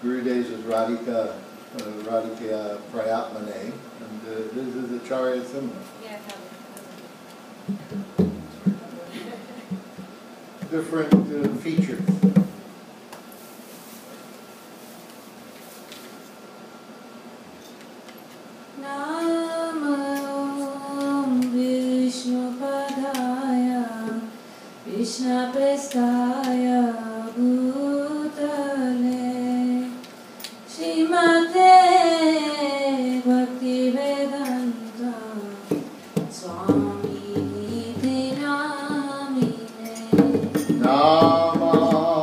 Gurudev is Radhika Prayatmane, and this is Acharya Simha. Yeah, Different features. Namo Vishnu Padaya Krishna Prestaya Bhutale Srimate Bhakti Vedanta Swami Niti Namine Namah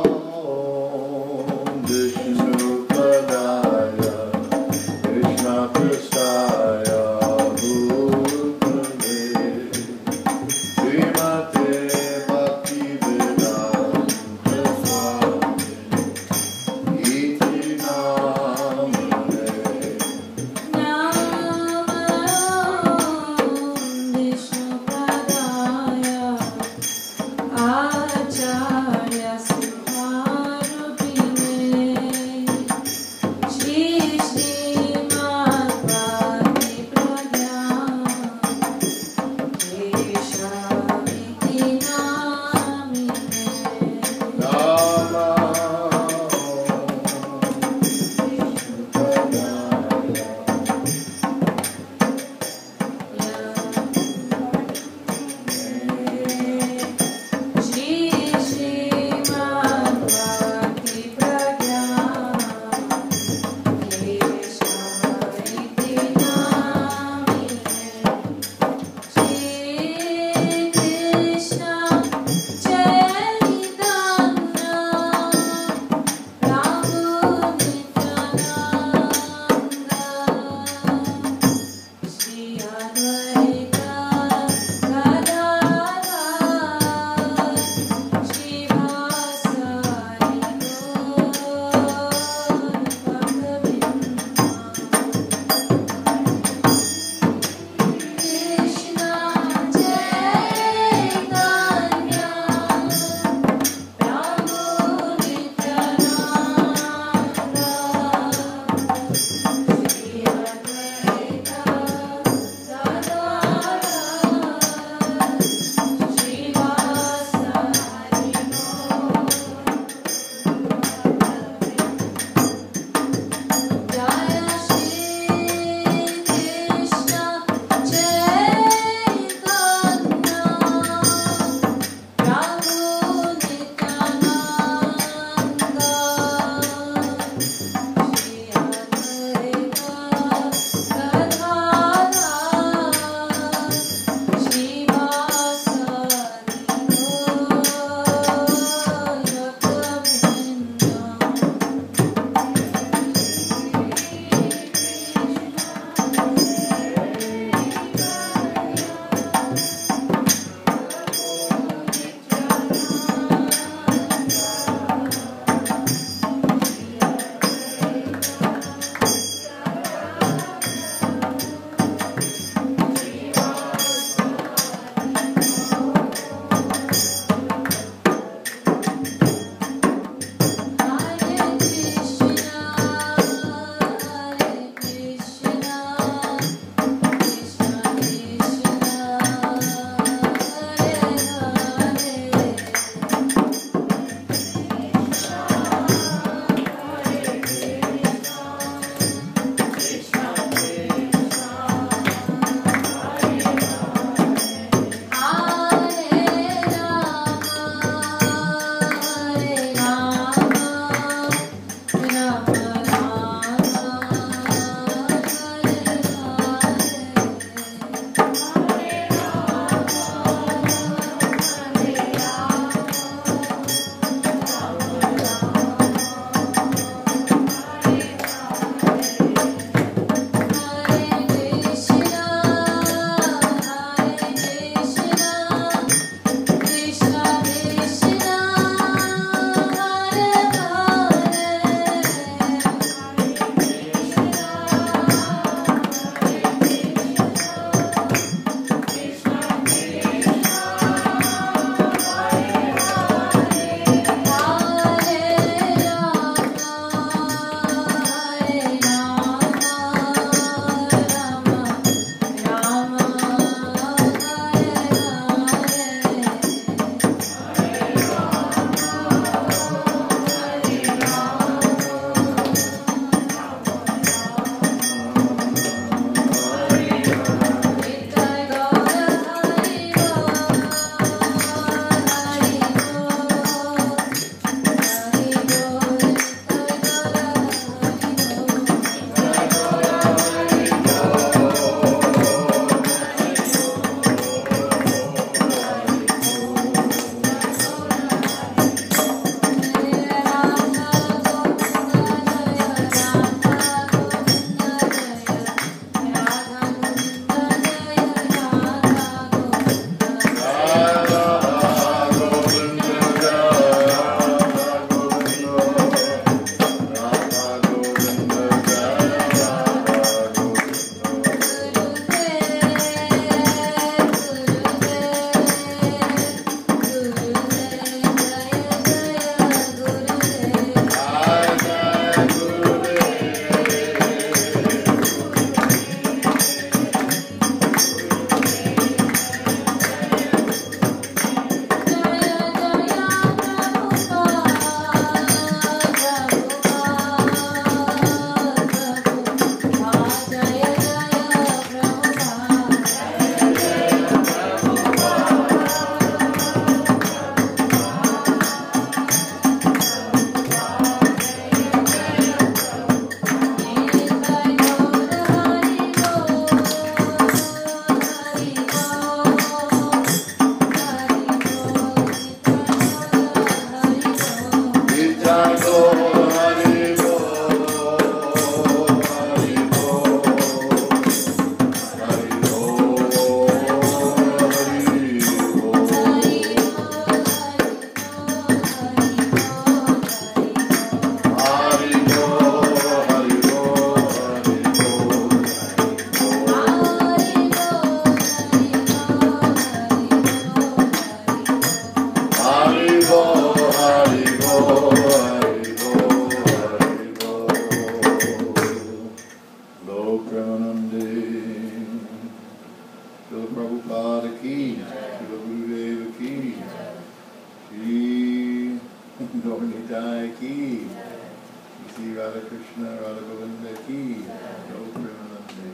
Sri Radha Krishna Radha Govinda ki Jai Premanande.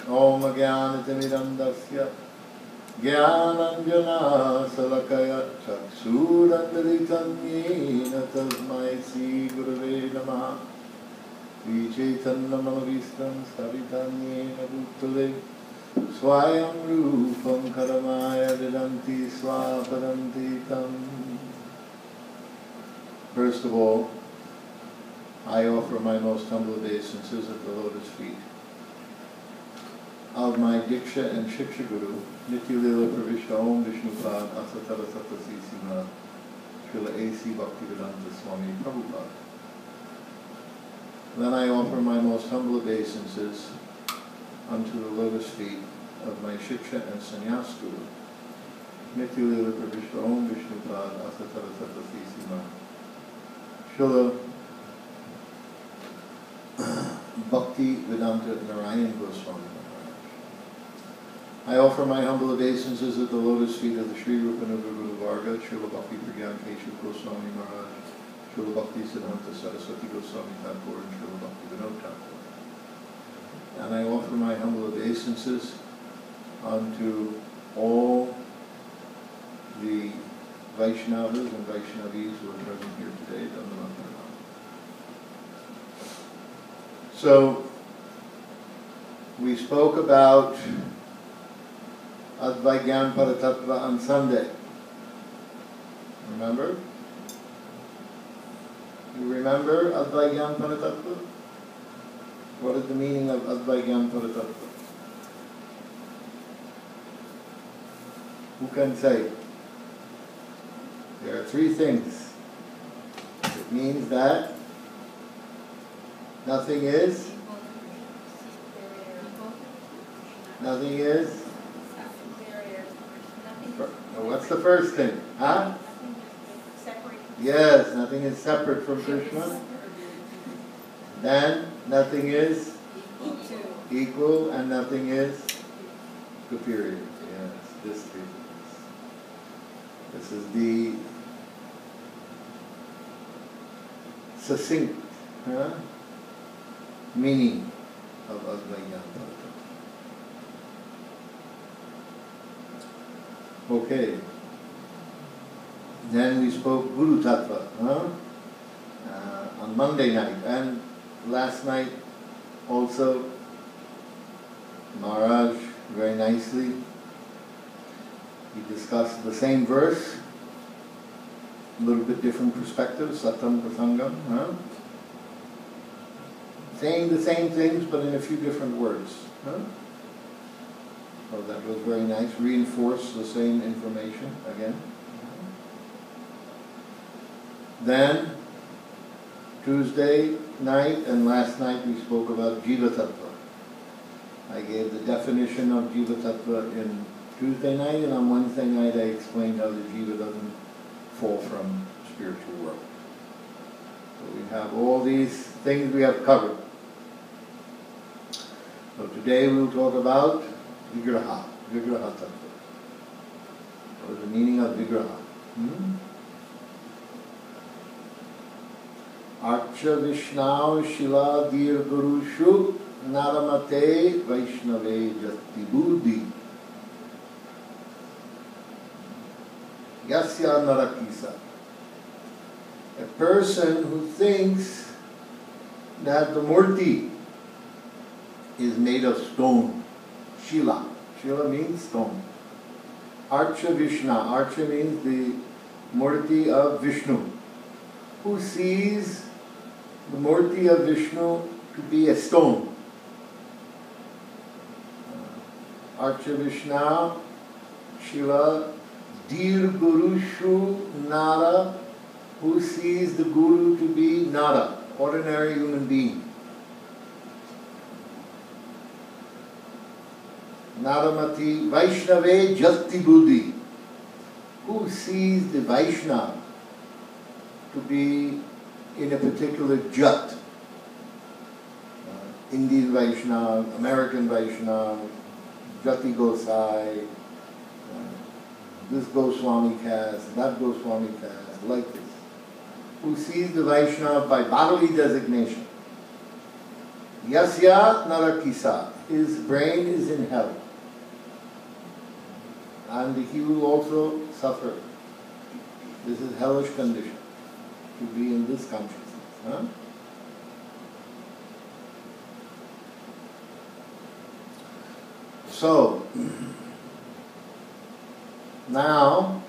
Om Jnanatimidandasya Jnananjana Salakaya Chaksurandalitam Yena Tasmai Sri Gurave Namaha Sri Chaitanya Manavishtam Savitam Yena Bhutale Swayam Rupam Karamaya Vidanti Swapadanti Tam. First of all, I offer my most humble obeisances at the lotus feet of my Diksha and Shiksha Guru, Nityalila Pravishta Om Vishnupad Asatara Satasi Sima Srila A.C. Bhaktivedanta Swami Prabhupada. Then I offer my most humble obeisances unto the lotus feet of my Shiksha and Sannyas Guru, Nityalila Pravishta Om Vishnupad Asatara Satasi Sima Srila Bhakti Vedanta Narayan Goswami Maharaj. I offer my humble obeisances at the lotus feet of the Sri Rupanuga Guru Varga, Srila Bhakti Pragyan Keshav Goswami Maharaj, Srila Bhakti Siddhanta Saraswati Goswami Thakur, and Srila Bhakti Vinod Thakur. And I offer my humble obeisances unto all the Vaishnavas and Vaishnavis who are present here today. So, we spoke about Advaigyan Paratattva on Sunday. Remember? You remember Advaigyan Paratattva? What is the meaning of Advaigyan Paratattva? Who can say? There are three things. It means that nothing is. What's the first thing? Huh? Yes, nothing is separate from Krishna. Then nothing is equal and nothing is superior. Yes, this three things. This is the succinct meaning of Advaigyan Paratattva. Okay. Then we spoke Guru Tattva on Monday night, and last night also Maharaj very nicely he discussed the same verse, a little bit different perspective, Satam Prasangam, saying the same things but in a few different words. So that was very nice, reinforced the same information again. Then, Tuesday night and last night we spoke about Jiva Tattva. I gave the definition of Jiva Tattva in Tuesday night, and on Wednesday night I explained how the Jiva doesn't fall from spiritual world. So we have all these things we have covered. So today we'll talk about Vigraha, Vigraha Tattva. What is the meaning of Vigraha? Archa Vishnav Shila Dir Gurushu Naramate Vaishnave Jati Buddhi Yasya Narakisa. A person who thinks that the murti is made of stone. Shila. Shila means stone. Archa Vishna. Archa means the murti of Vishnu. Who sees the murti of Vishnu to be a stone. Archa Vishna Shila Dir Gurushu Nara, who sees the Guru to be Nara, ordinary human being. Naramati Vaishnave Jati Buddhi, who sees the Vaishnava to be in a particular jat. Indian Vaishnava, American Vaishnava, Jati Gosai, this Goswami caste, that Goswami caste, like this. who sees the Vaishnava by bodily designation, Yasyat Narakisa, his brain is in hell. And he will also suffer. This is hellish condition, to be in this consciousness. Huh? So, now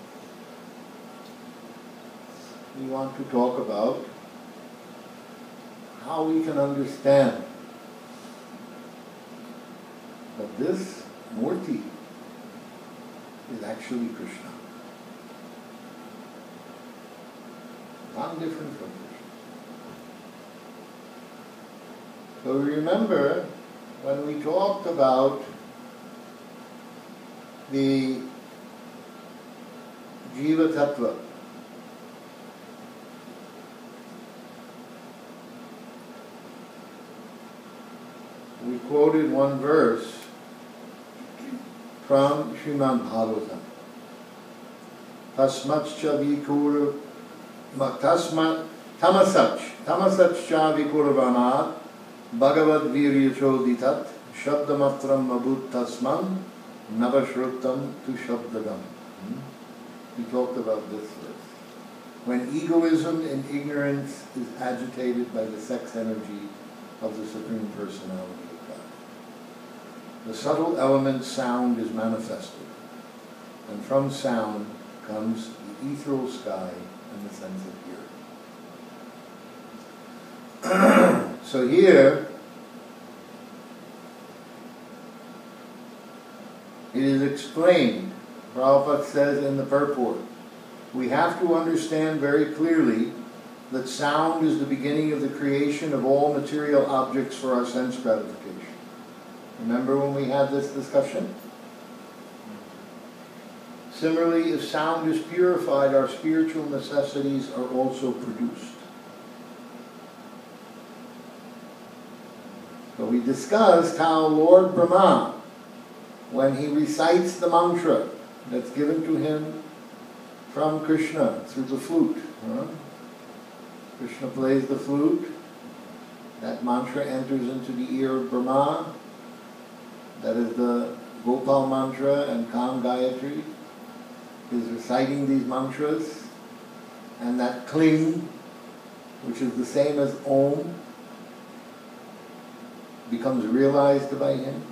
we want to talk about how we can understand that this Murti is actually Krishna. Not different from Krishna. So remember, when we talked about the Jiva tattva, we quoted one verse from Srimad Bhagavatam. Tasmacha vikura tamasach vikuravanat Bhagavat viryachodhitat shabdamatram mabhut tasman navashrutam tu shabdagam. We talked about this verse. When egoism and ignorance is agitated by the sex energy of the Supreme Personality of God, the subtle element sound is manifested, and from sound comes the ethereal sky and the sense of hearing. So here, it is explained, Prabhupada says in the purport, we have to understand very clearly that sound is the beginning of the creation of all material objects for our sense gratification. Remember when we had this discussion? Similarly, if sound is purified, our spiritual necessities are also produced. So we discussed how Lord Brahma, when he recites the mantra that's given to him from Krishna through the flute, Krishna plays the flute, that mantra enters into the ear of Brahma, that is the Gopal mantra and Kam Gayatri, is reciting these mantras, and that kling, which is the same as Om, becomes realized by him.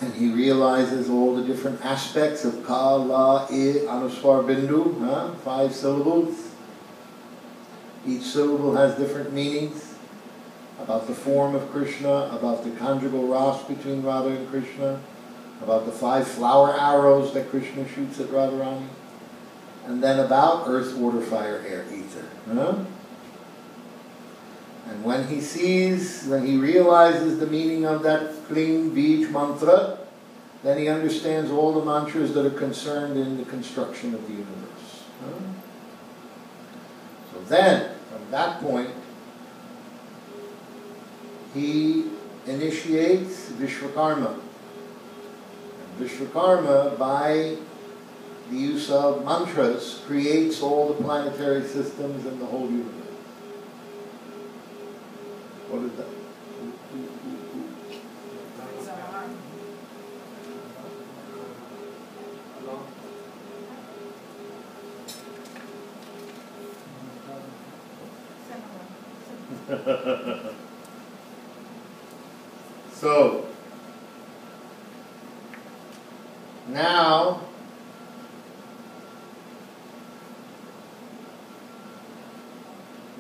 And he realizes all the different aspects of Ka, La, I, Anuswar, Bindu, 5 syllables. Each syllable has different meanings about the form of Krishna, about the conjugal ras between Radha and Krishna, about the 5 flower arrows that Krishna shoots at Radharani, and then about earth, water, fire, air, ether. And when he realizes the meaning of that Kling Bij mantra, then he understands all the mantras that are concerned in the construction of the universe. So then, from that point, he initiates Vishwakarma. And Vishwakarma, by the use of mantras, creates all the planetary systems in the whole universe. What is that? So, now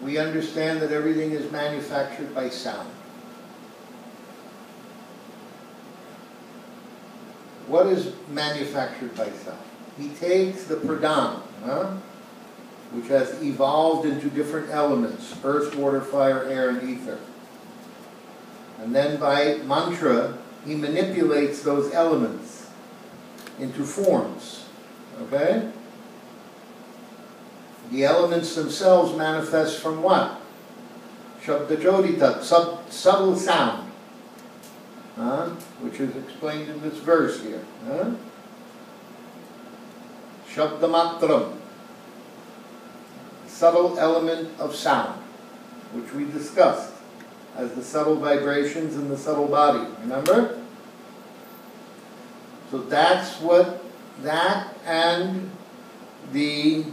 we understand that everything is manufactured by sound. What is manufactured by sound? He takes the pradhan, which has evolved into different elements, earth, water, fire, air, and ether. And then by mantra, he manipulates those elements into forms. Okay? The elements themselves manifest from what? Shabdajoditat, subtle sound, which is explained in this verse here. Shabdamatram, subtle element of sound, which we discussed as the subtle vibrations in the subtle body. Remember? So that's what that and the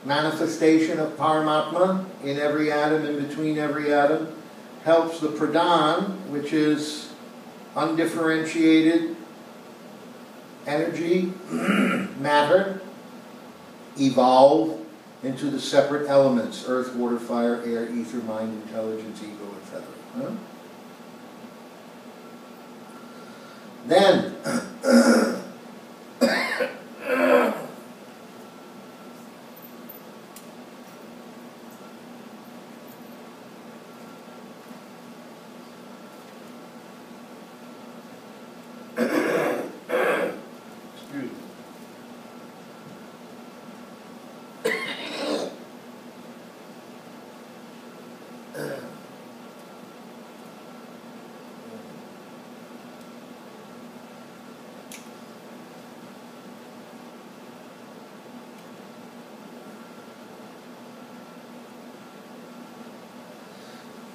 manifestation of Paramatma in every atom, in between every atom, helps the pradhan, which is undifferentiated energy, matter, evolve into the separate elements: earth, water, fire, air, ether, mind, intelligence, ego, etc. Huh? Then,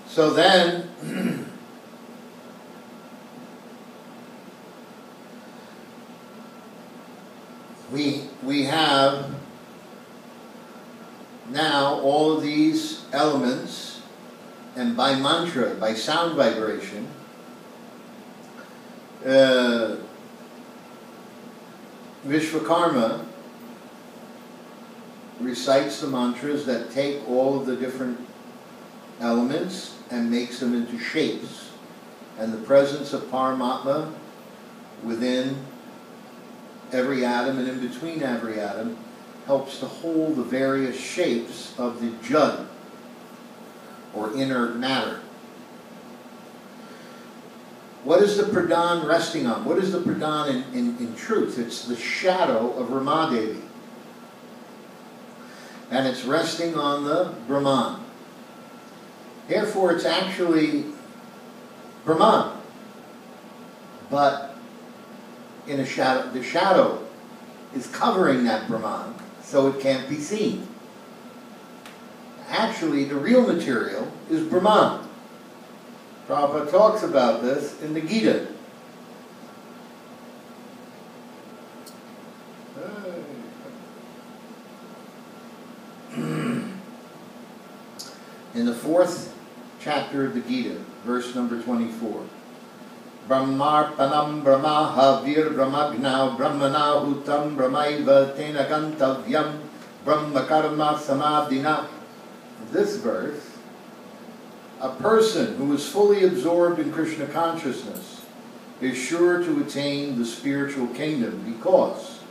so then, we have now all of these elements, and by mantra, by sound vibration, Vishvakarma recites the mantras that take all of the different elements and makes them into shapes. And the presence of Paramatma within every atom and in between every atom helps to hold the various shapes of the jad, or inert matter. What is the pradhan resting on? What is the pradhan in truth? It's the shadow of Ramadevi. And it's resting on the Brahman. Therefore, it's actually Brahman. But in a shadow, the shadow is covering that Brahman, so it can't be seen. Actually, the real material is Brahman. Prabhupada talks about this in the Gita. In the 4th chapter of the Gita, verse number 24. Brahmarpanam brahmahavir brahmagna brahmana hutam brahmaiva tena gantavyam brahmakarma samadhina. This verse, a person who is fully absorbed in Krishna consciousness is sure to attain the spiritual kingdom, because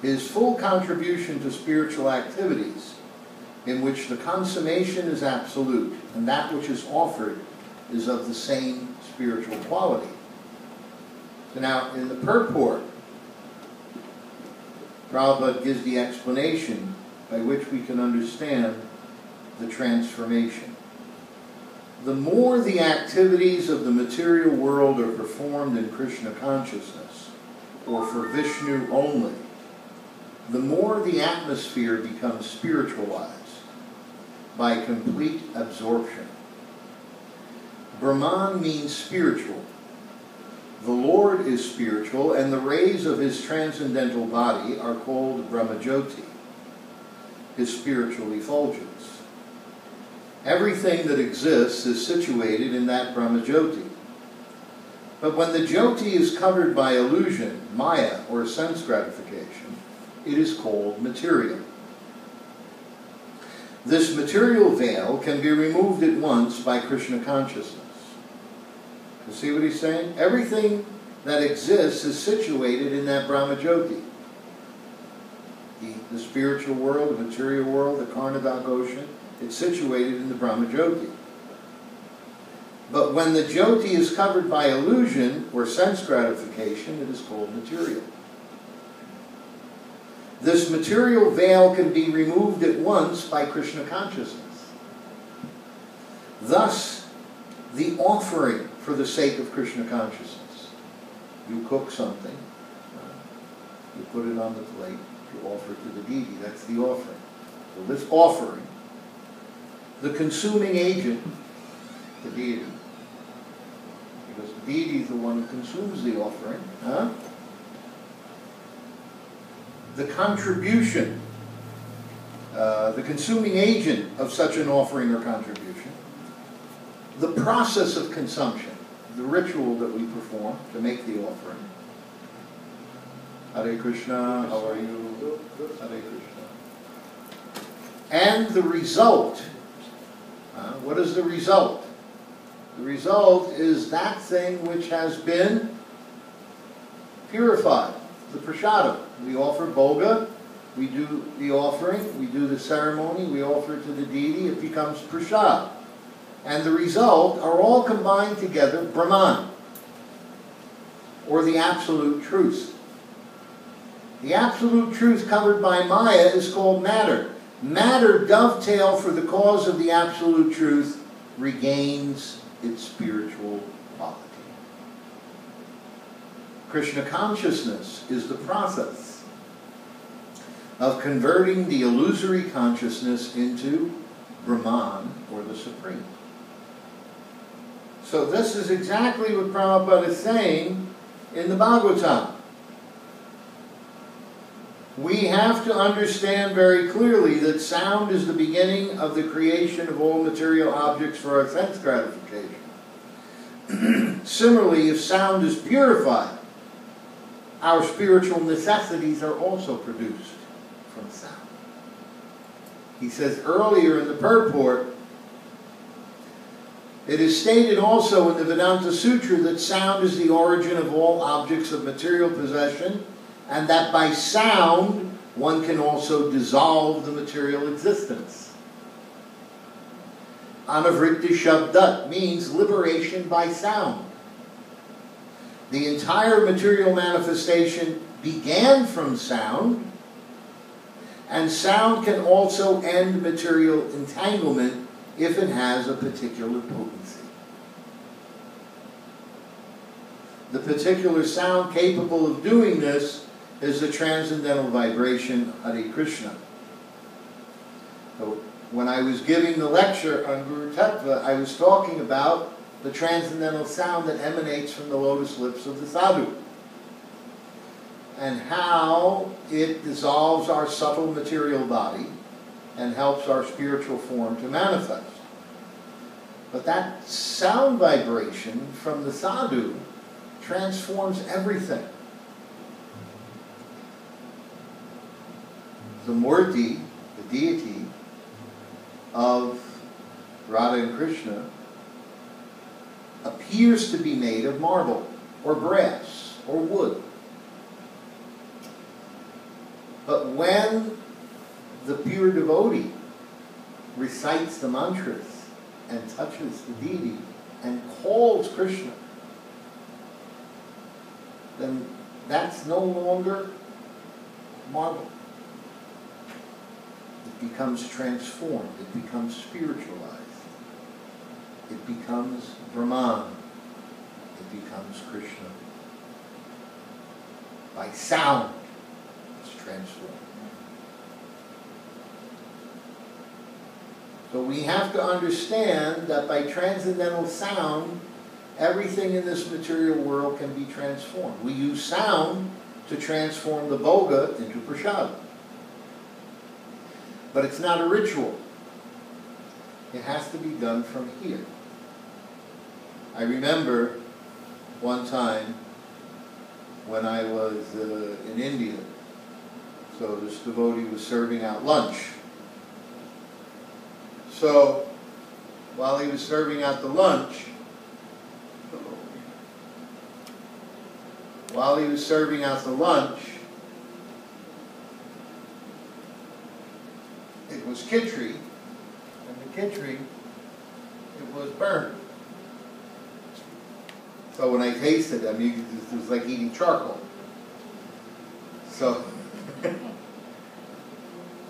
his full contribution to spiritual activities, in which the consummation is absolute and that which is offered is of the same spiritual quality. So now, in the purport, Prabhupada gives the explanation by which we can understand the transformation. The more the activities of the material world are performed in Krishna consciousness, or for Vishnu only, the more the atmosphere becomes spiritualized by complete absorption. Brahman means spiritual. The Lord is spiritual, and the rays of his transcendental body are called Brahmajyoti, his spiritual effulgence. Everything that exists is situated in that Brahmajyoti. But when the Jyoti is covered by illusion, maya, or sense gratification, it is called material. This material veil can be removed at once by Krishna consciousness. You see what he's saying? Everything that exists is situated in that Brahmajyoti. The spiritual world, the material world, the Karnadak ocean, it's situated in the Brahmajyoti. But when the Jyoti is covered by illusion or sense gratification, it is called material. This material veil can be removed at once by Krishna consciousness. Thus, the offering for the sake of Krishna consciousness. You cook something, you put it on the plate, you offer it to the deity, that's the offering. So this offering, the consuming agent, the deity, because the deity is the one who consumes the offering, the contribution, the consuming agent of such an offering or contribution, the process of consumption, the ritual that we perform to make the offering. Hare Krishna, how are you? Hare Krishna. And the result. What is the result? The result is that thing which has been purified, the prasadam. We offer bhoga, we do the offering, we do the ceremony, we offer it to the deity, it becomes prasad. And the result are all combined together, Brahman, or the absolute truth. The absolute truth covered by Maya is called matter. Matter, dovetail for the cause of the absolute truth, regains its spiritual quality. Krishna consciousness is the process of converting the illusory consciousness into Brahman, or the Supreme. So this is exactly what Prabhupada is saying in the Bhagavatam. We have to understand very clearly that sound is the beginning of the creation of all material objects for our sense gratification. Similarly, if sound is purified, our spiritual necessities are also produced from sound. He says earlier in the purport, it is stated also in the Vedanta Sutra that sound is the origin of all objects of material possession, and that by sound one can also dissolve the material existence. Anavritti Shabdat means liberation by sound. The entire material manifestation began from sound, and sound can also end material entanglement if it has a particular potency. The particular sound capable of doing this is the transcendental vibration Hare Krishna. So when I was giving the lecture on Guru Tattva, I was talking about the transcendental sound that emanates from the lotus lips of the sadhu, and how it dissolves our subtle material body and helps our spiritual form to manifest. But that sound vibration from the sadhu transforms everything. The Murti, the deity of Radha and Krishna, appears to be made of marble or brass or wood. But when the pure devotee recites the mantras and touches the deity and calls Krishna, then that's no longer marble. It becomes transformed. It becomes spiritualized. It becomes Brahman. It becomes Krishna. By sound, it's transformed. So we have to understand that by transcendental sound, everything in this material world can be transformed. We use sound to transform the bhoga into prasad. But it's not a ritual. It has to be done from here. I remember one time when I was in India, so this devotee was serving out lunch. So while he was serving out the lunch, it was khichdi, and the khichdi, it was burned. So when I tasted it, I mean, it was like eating charcoal. So,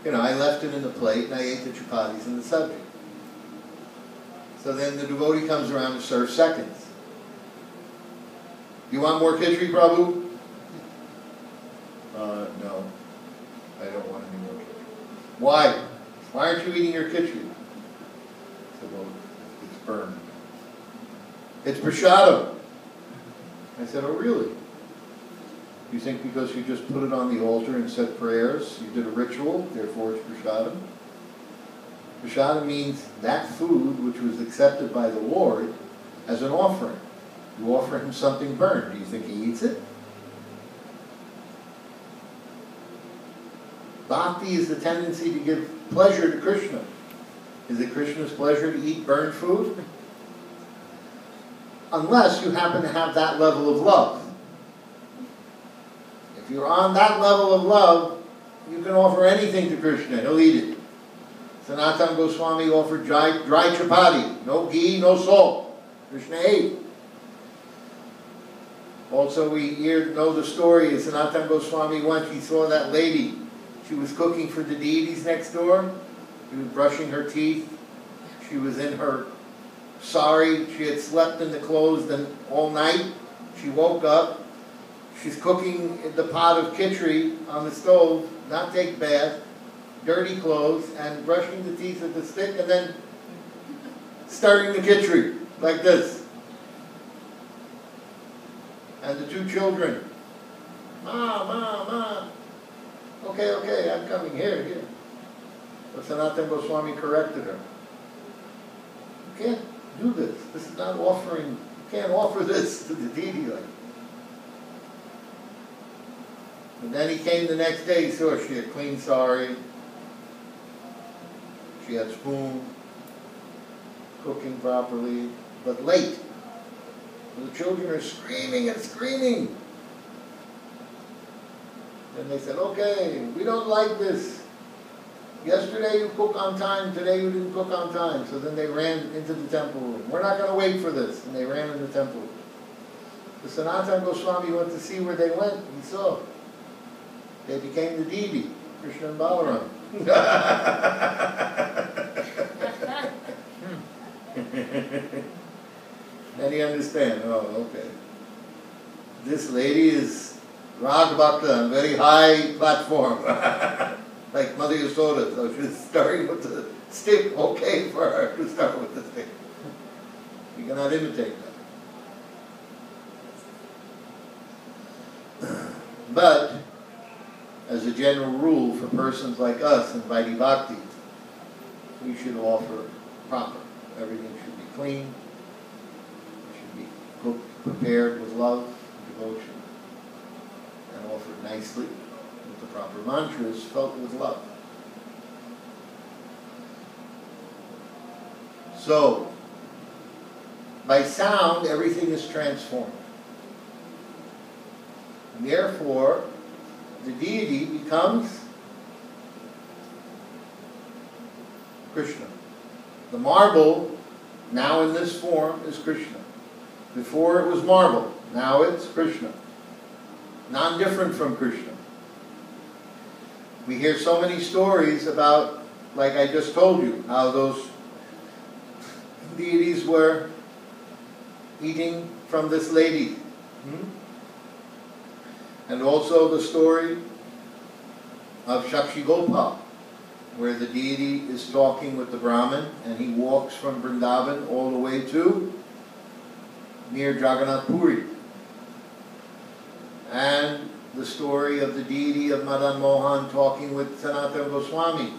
I left it in the plate, and I ate the chapatis and the sabji. So then the devotee comes around to serve seconds. You want more khichdi, Prabhu? No, I don't want any more khichdi. Why? Why aren't you eating your khichdi? I said, well, it's burned. It's prasadam. I said, oh really? You think because you just put it on the altar and said prayers, you did a ritual, therefore it's prasadam? Prasadam means that food which was accepted by the Lord as an offering. You offer him something burned. Do you think he eats it? Bhakti is the tendency to give pleasure to Krishna. Is it Krishna's pleasure to eat burned food? Unless you happen to have that level of love. If you're on that level of love, you can offer anything to Krishna. He'll eat it. Sanatana Goswami offered dry chapati. No ghee, no salt. Krishna ate. Also, we know the story. Sanatana Goswami once, he saw that lady. She was cooking for the deities next door. She was brushing her teeth. She was in her sari. She had slept in the clothes all night. She woke up. She's cooking the pot of khichdi on the stove, not take bath, dirty clothes, and brushing the teeth with the stick, and then stirring the khichdi like this. And the two children, Ma, Ma, Ma. Okay, I'm coming. Here. But Sanatana Goswami corrected her. You can't do this. This is not offering. You can't offer this to the deity like. And then he came the next day. He saw she had clean sari. She had spoon, cooking properly, but late. The children are screaming and screaming. And they said, okay, we don't like this. Yesterday you cook on time, today you didn't cook on time. So then they ran into the temple room. We're not going to wait for this. And they ran in the temple room. The Sanatana Goswami went to see where they went. He saw. They became the deity, Krishna and Balaram. Then he understand, oh, okay. This lady is Rag Bhakta, very high platform. Like Mother Yasoda, so she's starting with the stick, okay for her to start with the stick. You cannot imitate that. But, as a general rule, for persons like us in Vaidhi Bhakti, we should offer proper. Everything should be clean. It should be cooked, prepared with love and devotion, and offered nicely with the proper mantras, felt with love. So, by sound, everything is transformed. And therefore, the deity becomes Krishna. The marble, now in this form, is Krishna. Before it was marble, now it's Krishna. Non-different from Krishna. We hear so many stories about, like I just told you, how those deities were eating from this lady. And also the story of Shakshi Gopal, where the deity is talking with the Brahmin, and he walks from Vrindavan all the way to near Jagannath Puri. And the story of the deity of Madan Mohan talking with Sanatana Goswami.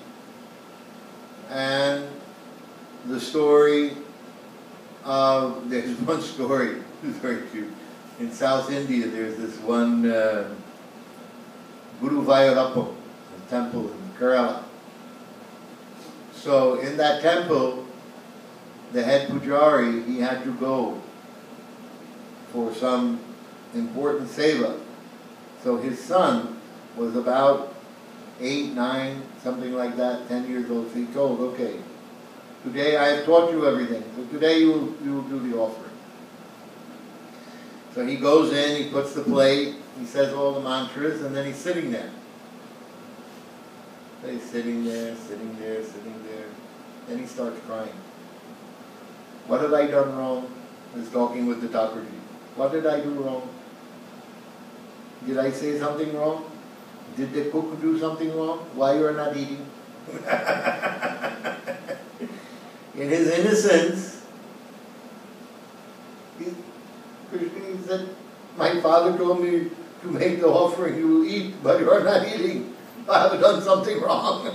And the story of, there's one story, it's very cute. In South India, there's this one Guru Vairappa, a temple in Kerala. So in that temple, the head pujari, he had to go for some important seva. So his son was about 8, 9, something like that, 10 years old. So he told, okay, today I have taught you everything. So today you will do the offering. So he goes in, he puts the plate, he says all the mantras, and then he's sitting there. So he's sitting there. Then he starts crying. What have I done wrong? He's talking with the Thakurji. What did I do wrong? Did I say something wrong? Did the cook do something wrong? Why you are not eating? in his innocence, Krishna said, my father told me to make the offering, you will eat, but you are not eating. I have done something wrong.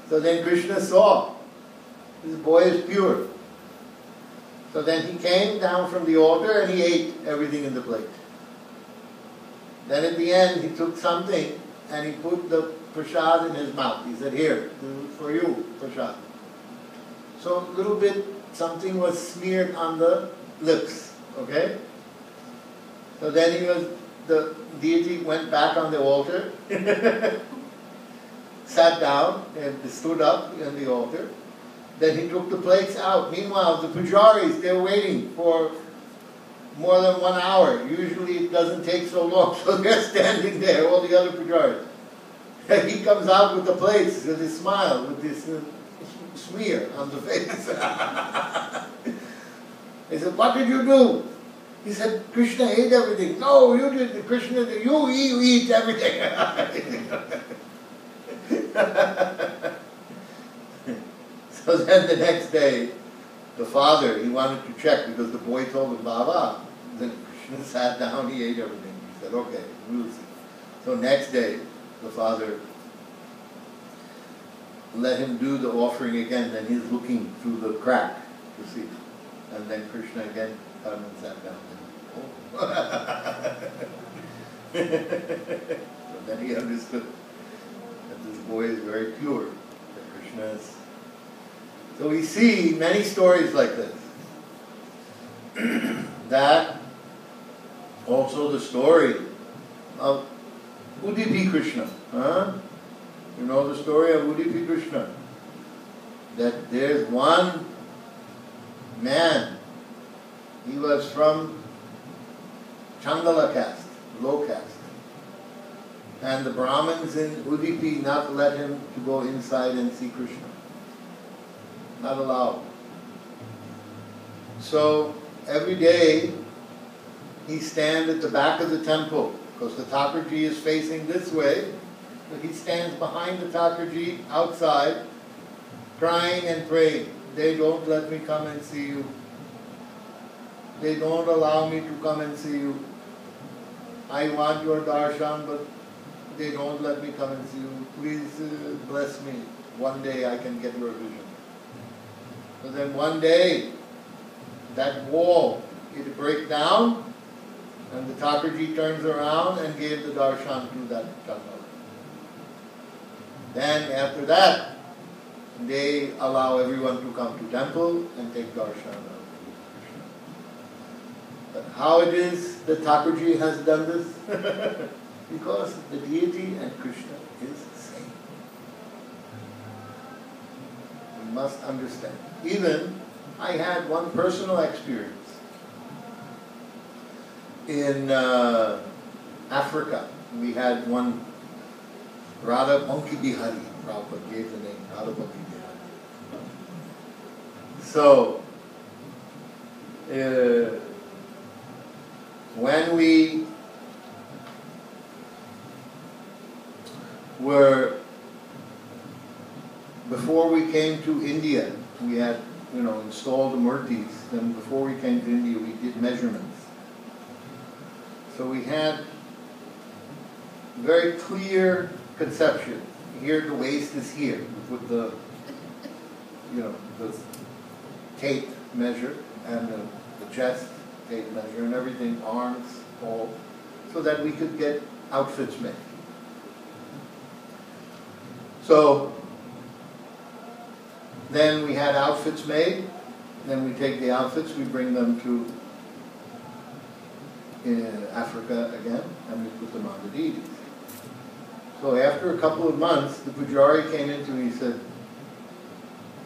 So then Krishna saw, this boy is pure. So then he came down from the altar and he ate everything in the plate. Then at the end he took something and he put the prasad in his mouth. He said, here, this is for you, prasad. So a little bit, something was smeared on the lips, okay? So then the deity went back on the altar, sat down and stood up on the altar. Then he took the plates out. Meanwhile, the pujaris, they're waiting for more than 1 hour. Usually it doesn't take so long, so they're standing there, all the other pujaris. And he comes out with the plates with his smile, with this smear on the face. He said, what did you do? He said, Krishna ate everything. No, you didn't. Krishna, you eat everything. So then the next day, the father, he wanted to check because the boy told him, Baba. Then Krishna sat down, he ate everything. He said, okay, we'll see. So next day, the father let him do the offering again. Then he's looking through the crack to see. And then Krishna again came and sat down. So then he understood that this boy is very pure, that Krishna is. So we see many stories like this. That also the story of Udipi Krishna. You know the story of Udipi Krishna? That there's one man, he was from Chandala caste, low caste. And the Brahmins in Udipi not let him to go inside and see Krishna. Not allowed. So every day he stands at the back of the temple because the Thakurji is facing this way. So he stands behind the Thakurji outside crying and praying. They don't let me come and see you. They don't allow me to come and see you. I want your darshan, but they don't let me come and see you. Please bless me. One day I can get your vision. So then one day, that wall, it breaks down, and the Thakurji turns around and gave the darshan to that Chandala. Then after that, they allow everyone to come to temple and take darshan of Krishna. But how it is that Thakurji has done this? Because the deity and Krishna is the same. We must understand. Even I had one personal experience in Africa. We had one Radha Banki Bihari. Prabhupada gave the name Radha Banki Bihari. So when we were, before we came to India, we had, installed the murtis. Then before we came to India, we did measurements. So we had very clear conception. Here, the waist is here. We put the tape measure and the chest tape measure and everything, arms, all, so that we could get outfits made. So then we had outfits made. Then we take the outfits, we bring them to Africa again, and we put them on the deities. So after a couple of months, the Pujari came in to me and said,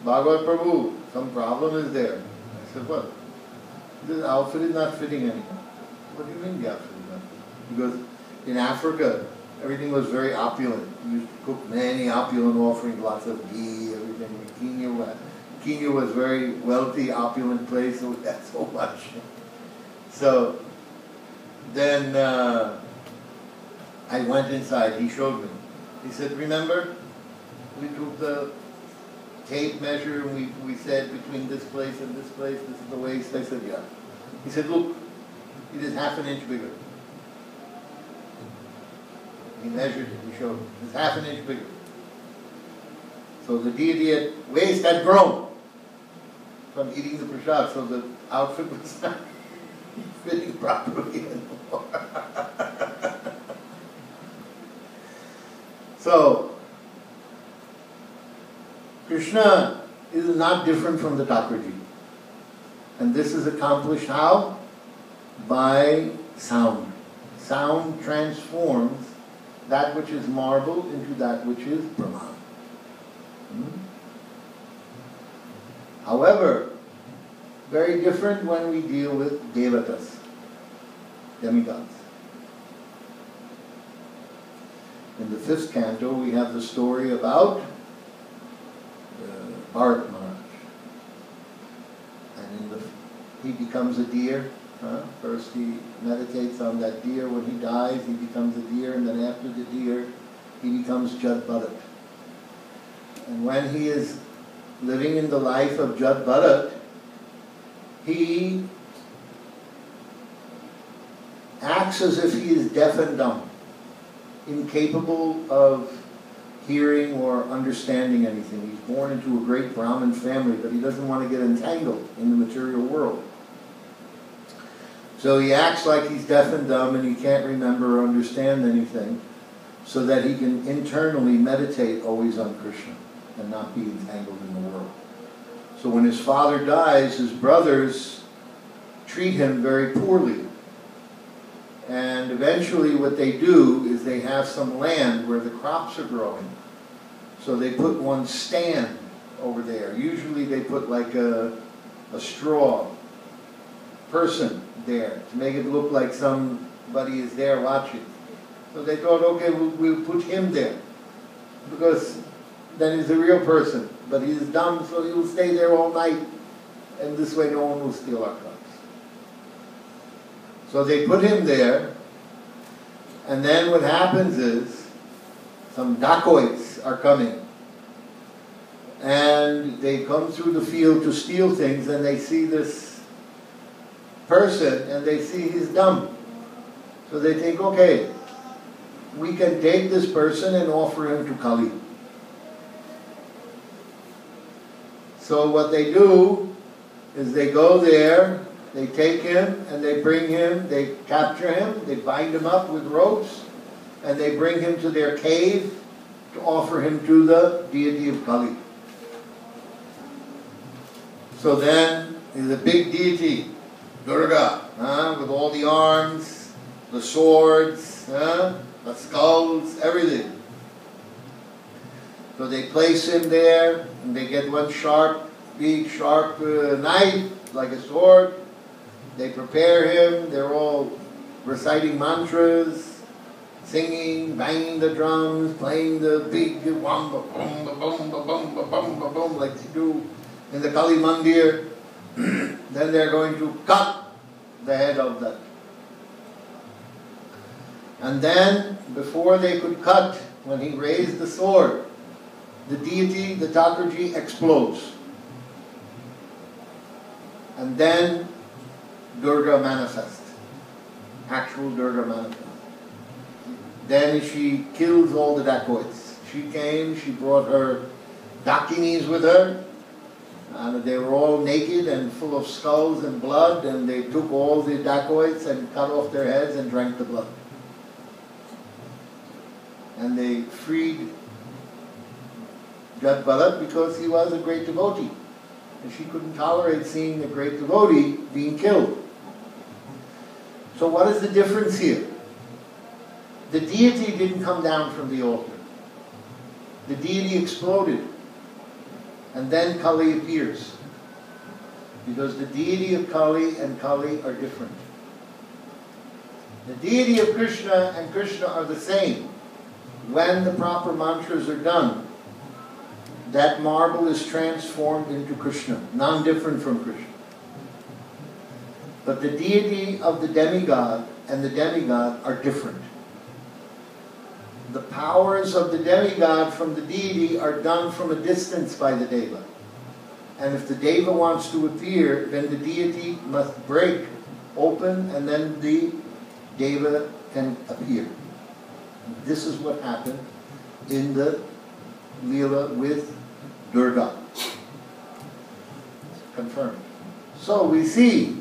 Bhagavat Prabhu, some problem is there. I said, what? The outfit is not fitting anymore. What do you mean the outfit is not fitting? Because in Africa, everything was very opulent. We used to cook many opulent offerings, lots of ghee, everything. Kenya was very wealthy, opulent place, so we had so much. So then I went inside, he showed me. He said, remember, we took the tape measure, and we said between this place and this place, this is the waist. I said, yeah. He said, look, it is half an inch bigger. He measured it, he showed it. It's half an inch bigger. So the deity at waist had grown from eating the prasad, so the outfit was not fitting properly anymore. So, Krishna is not different from the Thakurji. And this is accomplished how? By sound. Sound transforms that which is marble into that which is Brahman. However, very different when we deal with devatas, demigods. In the 5th canto, we have the story about Bharat Maharaj. And he becomes a deer. First he meditates on that deer. When he dies, he becomes a deer. And then after the deer, he becomes Jad Bharat. And when he is living in the life of Jad Bharat, he acts as if he is deaf and dumb, incapable of hearing or understanding anything. He's born into a great Brahmin family, but he doesn't want to get entangled in the material world. So he acts like he's deaf and dumb and he can't remember or understand anything, so that he can internally meditate always on Krishna and not be entangled in the world. So when his father dies, his brothers treat him very poorly. And eventually what they do is they have some land where the crops are growing. So they put one stand over there. Usually they put like a straw person there to make it look like somebody is there watching. So they thought, okay, we'll put him there, because then he's a real person. But he's dumb, so he will stay there all night, and this way no one will steal our crops. So they put him there, and then what happens is some dacoits are coming, and they come through the field to steal things, and they see this person, and they see he's dumb. So they think, okay, we can take this person and offer him to Kali. So what they do is they go there, they take him and they bring him, they capture him, they bind him up with ropes, and they bring him to their cave to offer him to the deity of Kali. So then is a big deity, Durga, with all the arms, the swords, the skulls, everything. So they place him there, and they get one big sharp knife, like a sword. They prepare him, they're all reciting mantras, singing, banging the drums, playing the big wamba, boom, ba boom, ba boom, ba boom, ba boom, like they do in the Kali Mandir. Then they're going to cut the head of that. And then, before they could cut, when he raised the sword, the deity, the Thakurji, explodes. And then Durga manifests. Actual Durga manifests. Then she kills all the dacoits. She came, she brought her dakinis with her, and they were all naked and full of skulls and blood, and they took all the dacoits and cut off their heads and drank the blood. And they freed Jad Bharat because he was a great devotee. And she couldn't tolerate seeing a great devotee being killed. So what is the difference here? The deity didn't come down from the altar. The deity exploded. And then Kali appears. Because the deity of Kali and Kali are different. The deity of Krishna and Krishna are the same. When the proper mantras are done, that marble is transformed into Krishna, non-different from Krishna. But the deity of the demigod and the demigod are different. the powers of the demigod from the deity are done from a distance by the deva. And if the deva wants to appear, then the deity must break open and then the deva can appear. This is what happened in the Leela with Durga. Confirmed. So we see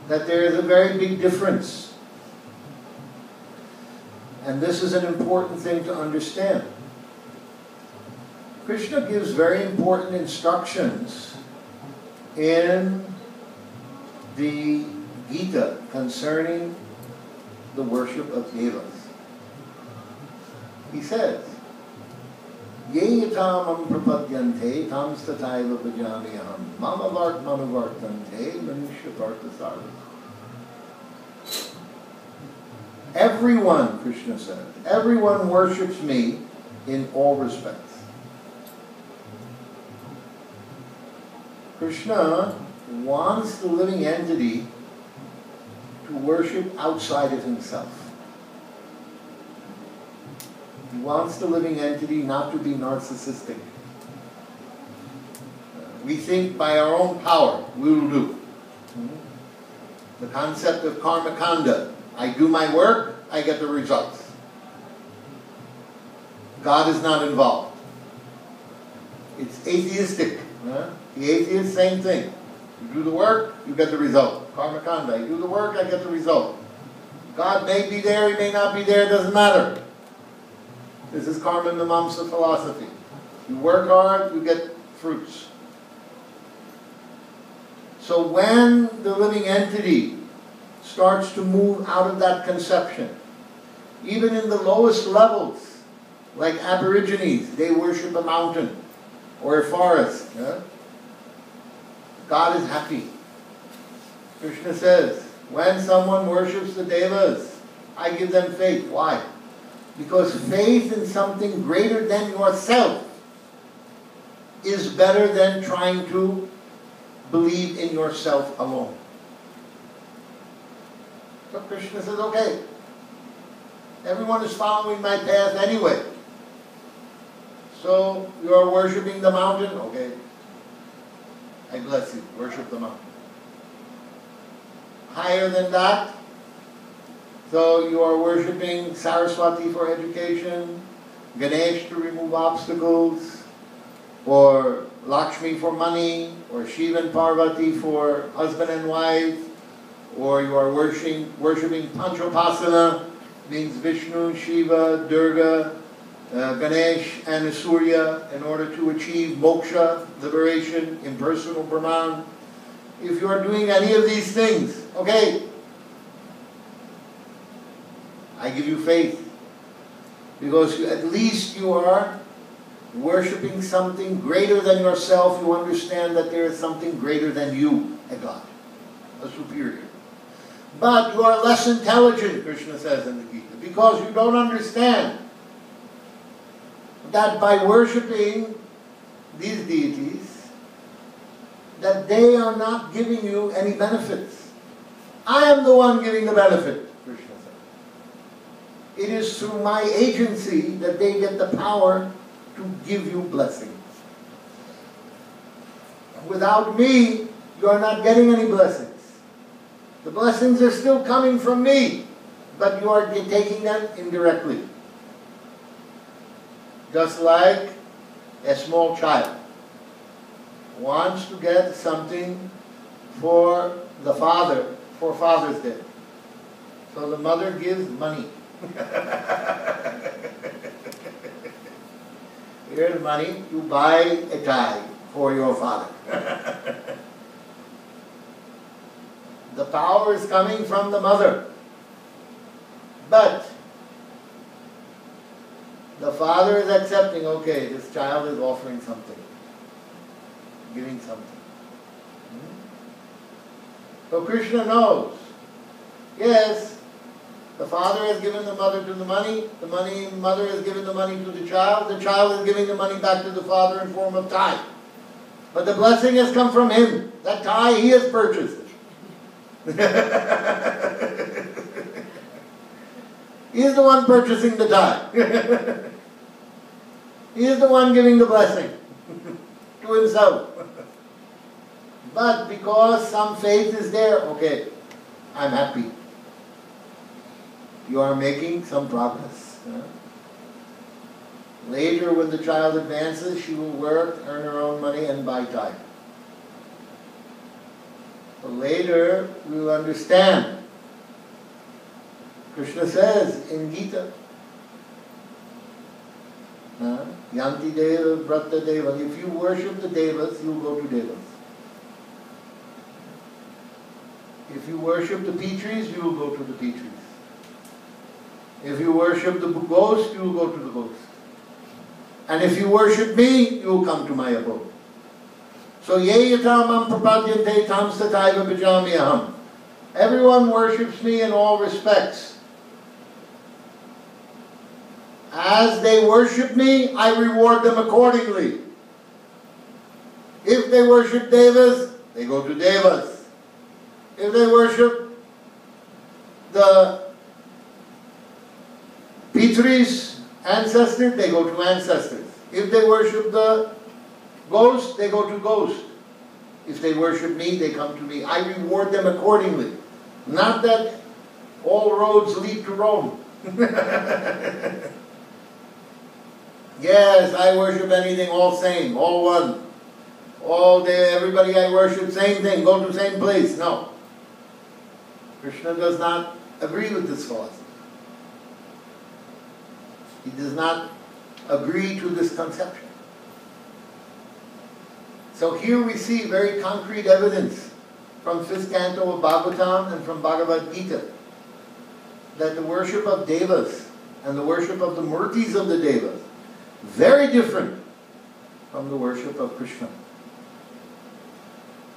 that there is a very big difference. And this is an important thing to understand. Krishna gives very important instructions in the Gita concerning the worship of devas. He says, Ye yatamam prapadyante tam stataiva bhajamiham mama vart manuvartante manushya varta sarva. Everyone, Krishna said, everyone worships me in all respects. Krishna wants the living entity to worship outside of himself. He wants the living entity not to be narcissistic. We think by our own power we will do. The concept of karma kanda. I do my work, I get the results. God is not involved. It's atheistic. The atheist, same thing. You do the work, you get the result. Karma kanda. You do the work, I get the result. God may be there, he may not be there, it doesn't matter. This is karma mimamsa philosophy. You work hard, you get fruits. So when the living entity starts to move out of that conception, even in the lowest levels, like Aborigines, they worship a mountain or a forest. God is happy. Krishna says, when someone worships the devas, I give them faith. Why? Because faith in something greater than yourself is better than trying to believe in yourself alone. So Krishna says, okay, everyone is following my path anyway. So you are worshipping the mountain? Okay. I bless you. Worship the mountain. Higher than that, so you are worshipping Saraswati for education, Ganesh to remove obstacles, or Lakshmi for money, or Shiva and Parvati for husband and wife, or you are worshipping Panchopasana, means Vishnu, Shiva, Durga, Ganesh, and Surya in order to achieve moksha, liberation, impersonal Brahman. If you are doing any of these things, okay, I give you faith. Because at least you are worshipping something greater than yourself. You understand that there is something greater than you, a God, a superior. But you are less intelligent, Krishna says in the Gita, because you don't understand that by worshipping these deities, that they are not giving you any benefits. I am the one giving the benefit, Krishna said. It is through my agency that they get the power to give you blessings. Without me, you are not getting any blessings. The blessings are still coming from me, but you are taking them indirectly. Just like a small child wants to get something for the father, for Father's Day. So the mother gives money. Here's money, you buy a tie for your father. The power is coming from the mother. But the father is accepting, okay, this child is offering something, giving something. So Krishna knows, yes, the father has given the mother to the mother has given the money to the child is giving the money back to the father in form of tie. But the blessing has come from him. That tie, he has purchased it. He is the one purchasing the tie. He is the one giving the blessing to himself. But because some faith is there, okay, I'm happy. You are making some progress. Later, when the child advances, she will work, earn her own money, and buy tie. But later, we will understand. Krishna says in Gita, Yanti Deva, Vrata Deva. If you worship the devas, you will go to devas. If you worship the Pitris, you will go to the Pitris. If you worship the ghost, you will go to the ghost. And if you worship me, you will come to my abode. So, ye yatamam prapadyante tam stataiva bhajami aham. Everyone worships me in all respects. As they worship me, I reward them accordingly. If they worship devas, they go to devas. If they worship the Pitris, ancestors, they go to ancestors. If they worship the ghost, they go to ghost. If they worship me, they come to me. I reward them accordingly. Not that all roads lead to Rome. Yes, I worship anything, all same, all one. All day, everybody I worship, same thing, go to the same place. No. Krishna does not agree with this philosophy. He does not agree to this conception. So here we see very concrete evidence from 5th canto of Bhagavatam and from Bhagavad Gita that the worship of devas and the worship of the murtis of the devas very different from the worship of Krishna.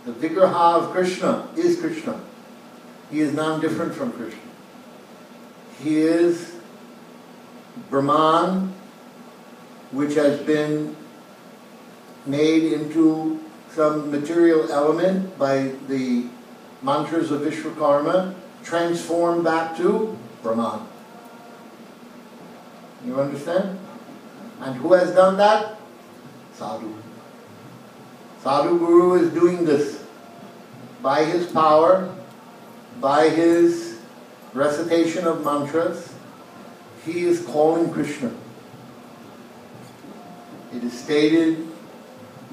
The Vigraha of Krishna is Krishna. He is non-different from Krishna. He is Brahman, which has been made into some material element by the mantras of Vishwakarma, transformed back to Brahman. You understand? And who has done that? Sadhu. Sadhu Guru is doing this by his power, by his recitation of mantras. He is calling Krishna. It is stated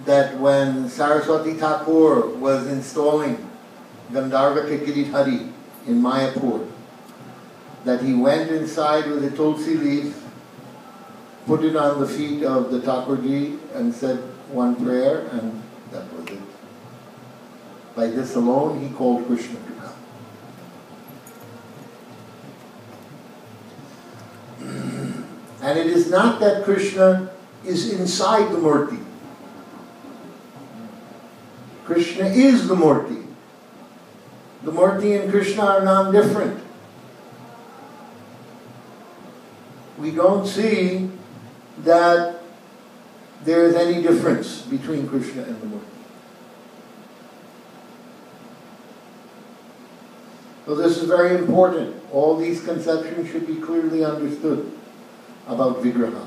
that when Saraswati Thakur was installing Gandharva Kiridhari in Mayapur, that he went inside with a tulsi leaf, put it on the feet of the Thakurji and said one prayer, and that was it. By this alone, he called Krishna to come. And it is not that Krishna is inside the Murti. Krishna is the Murti. The Murti and Krishna are non-different. We don't see that there is any difference between Krishna and the Murti. So this is very important. All these conceptions should be clearly understood about Vigraha.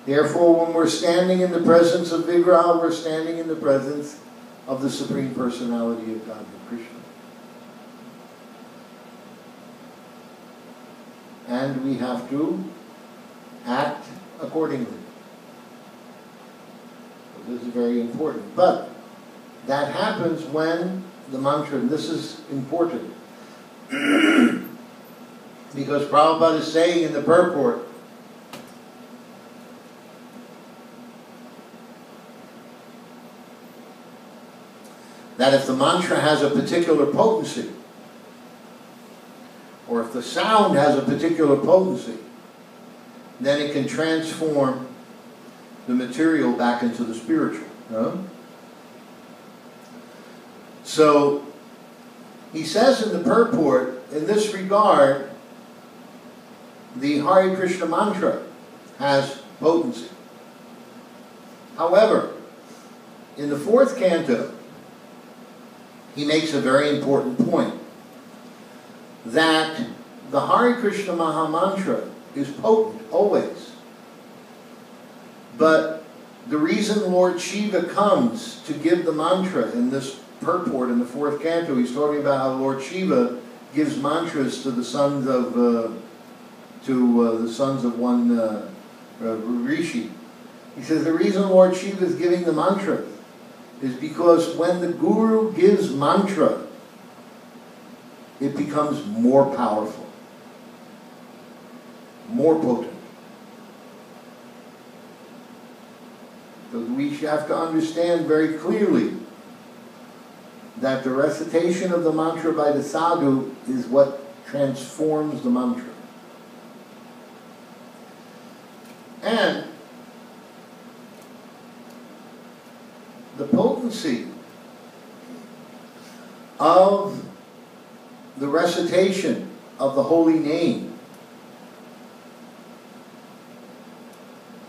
Therefore, when we're standing in the presence of Vigraha, we're standing in the presence of the Supreme Personality of Godhead, Krishna. And we have to act accordingly. So this is very important. But that happens when the mantra, and this is important, because Prabhupada is saying in the purport, that if the mantra has a particular potency, or if the sound has a particular potency, then it can transform the material back into the spiritual. No? So, he says in the purport, in this regard, the Hare Krishna mantra has potency. However, in the 4th canto, he makes a very important point, that the Hare Krishna Maha Mantra is potent, always. But the reason Lord Shiva comes to give the mantra in this purport in the 4th canto, he's talking about how Lord Shiva gives mantras to the sons of one rishi. He says the reason Lord Shiva is giving the mantra is because when the Guru gives mantra, it becomes more powerful, more potent. So we have to understand very clearly that the recitation of the mantra by the sadhu is what transforms the mantra. And the potency of the recitation of the holy name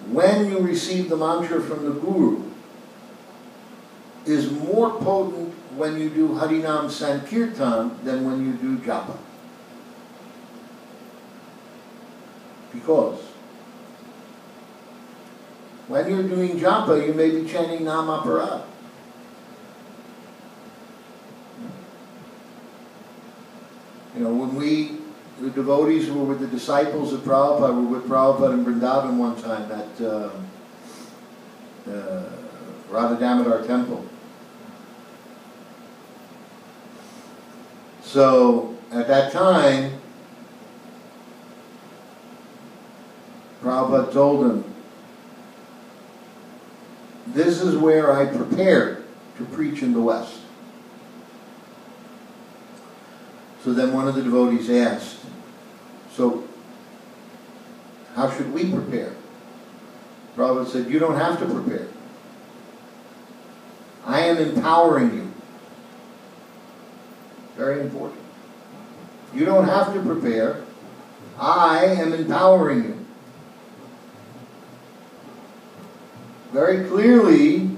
when you receive the mantra from the Guru is more potent when you do Harinam Sankirtan than when you do Japa. Because when you're doing Japa, you may be chanting Namaparat. You know, when the devotees who were with the disciples of Prabhupada, were with Prabhupada in Vrindavan one time at Radha Damodar temple. So, at that time, Prabhupada told them, this is where I prepared to preach in the West. So then one of the devotees asked, so how should we prepare? Prabhupada said, you don't have to prepare. I am empowering you. Very important. You don't have to prepare. I am empowering you. Very clearly,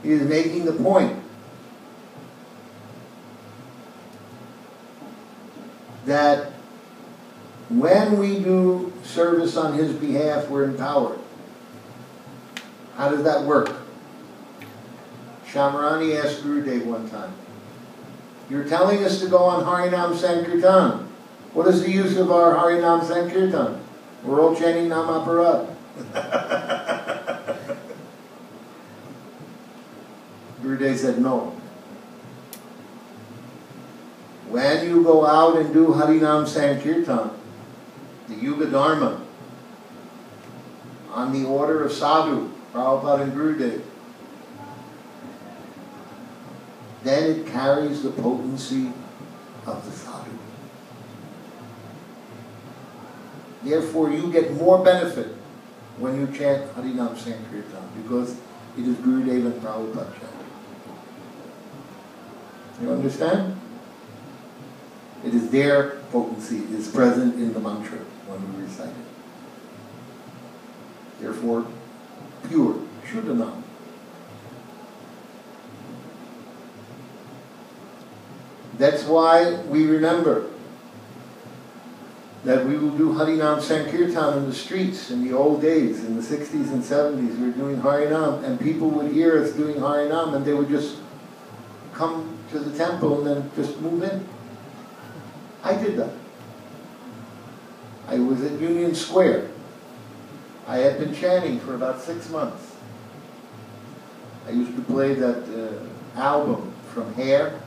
he is making the point that when we do service on his behalf, we're empowered. How does that work? Shamarani asked Gurudev one time, you're telling us to go on Harinam Sankirtan. What is the use of our Harinam Sankirtan? We're all chanting Namaparat. Gurudev said no. When you go out and do Harinam Sankirtan, the Yuga Dharma, on the order of Sadhu, Prabhupada and Gurudev, then it carries the potency of the Sadhu. Therefore, you get more benefit when you chant Harinam Sankirtan, because it is Gurudev and Prabhupada chanting. You understand? It is their potency, it is present in the mantra when we recite it. Therefore, pure, Shuddhanam. That's why we remember that we will do Harinam Sankirtan in the streets in the old days, in the 60s and 70s. We were doing Harinam, and people would hear us doing Harinam, and they would just come to the temple and then just move in. I did that. I was at Union Square. I had been chanting for about 6 months. I used to play that album from Hair,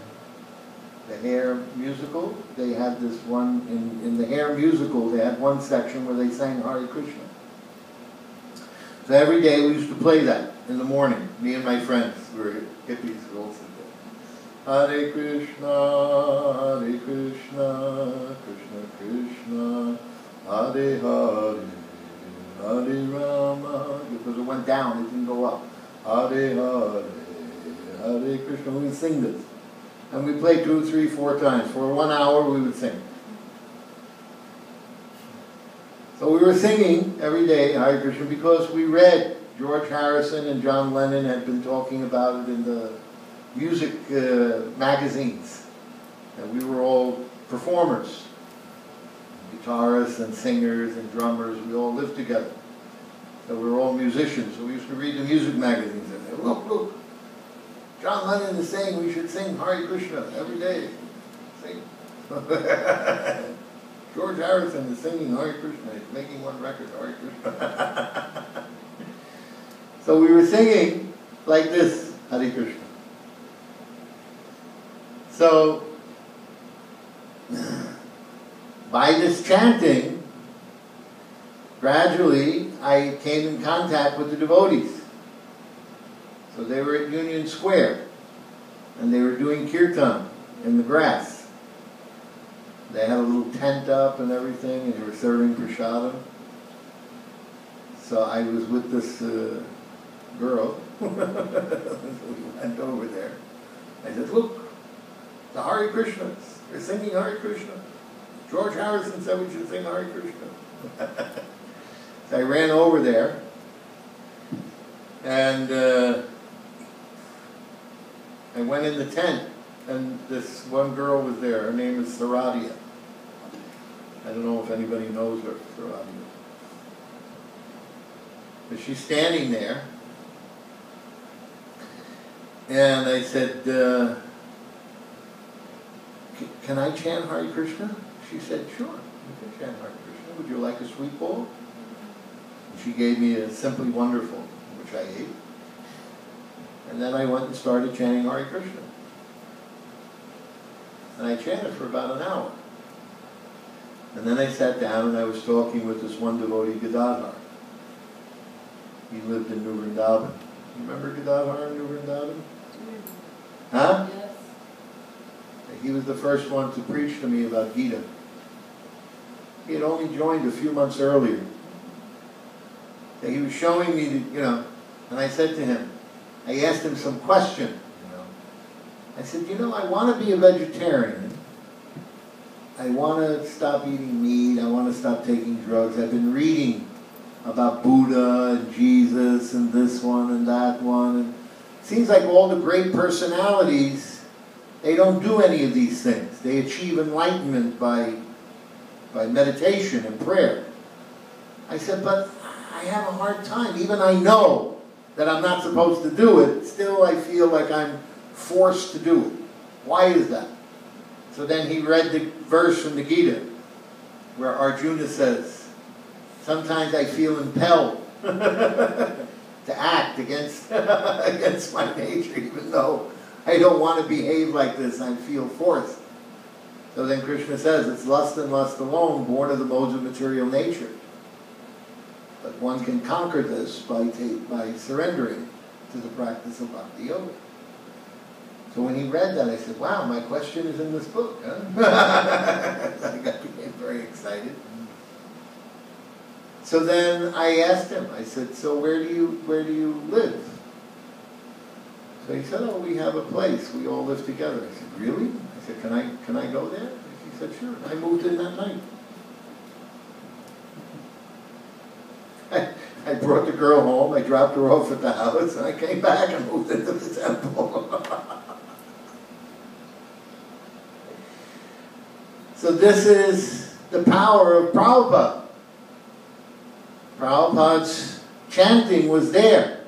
the Hair musical. They had this one, in the Hair musical, they had one section where they sang Hare Krishna. So every day we used to play that in the morning, me and my friends. We were hippies who also did. Hare Krishna, Krishna Krishna, Hare Hare, Hare Rama. Because it went down, it didn't go up. Hare Hare, Hare Krishna. We would sing this. And we played 2, 3, 4 times. For 1 hour we would sing. So we were singing every day Hare Krishna because we read George Harrison and John Lennon had been talking about it in the music magazines. And we were all performers, guitarists and singers and drummers. We all lived together. So we were all musicians. So we used to read the music magazines and say, look, look, John Lennon is saying we should sing Hare Krishna every day. Sing. George Harrison is singing Hare Krishna. He's making one record, Hare Krishna. So we were singing like this, Hare Krishna. So, by this chanting, gradually I came in contact with the devotees. So they were at Union Square, and they were doing kirtan in the grass. They had a little tent up and everything, and they were serving prasadam. So I was with this girl. So we went over there. I said, look, the Hare Krishnas. They're singing Hare Krishna. George Harrison said we should sing Hare Krishna. So I ran over there, and I went in the tent, and this one girl was there. Her name is Saradia. I don't know if anybody knows her, Saradia. But she's standing there, and I said, can I chant Hare Krishna? She said, sure, you can chant Hare Krishna. Would you like a sweet bowl? And she gave me a Simply Wonderful, which I ate. And then I went and started chanting Hare Krishna. And I chanted for about an hour. And then I sat down and I was talking with this one devotee, Gadadhar. He lived in New Vrindavan. You remember Gadadhar in New Vrindavan? Huh? Yes. He was the first one to preach to me about Gita. He had only joined a few months earlier. So he was showing me, and I said to him, I asked him some question, I said, I want to be a vegetarian. I want to stop eating meat. I want to stop taking drugs. I've been reading about Buddha and Jesus and this one and that one. And it seems like all the great personalities, they don't do any of these things. They achieve enlightenment by meditation and prayer. I said, but I have a hard time. Even I know that I'm not supposed to do it, still I feel like I'm forced to do it. Why is that? So then he read the verse from the Gita where Arjuna says, sometimes I feel impelled to act against my nature, even though I don't want to behave like this. I feel forced. So then Krishna says, it's lust and lust alone, born of the modes of material nature. But one can conquer this by surrendering to the practice of Bhakti Yoga. So when he read that, I said, wow, my question is in this book. Huh? I became very excited. So then I asked him, I said, so where do you live? So he said, oh, we have a place. We all live together. I said, really? I said, can I go there? He said, sure. I moved in that night. I brought the girl home, I dropped her off at the house, and I came back and moved into the temple. So this is the power of Prabhupada. Prabhupada's chanting was there.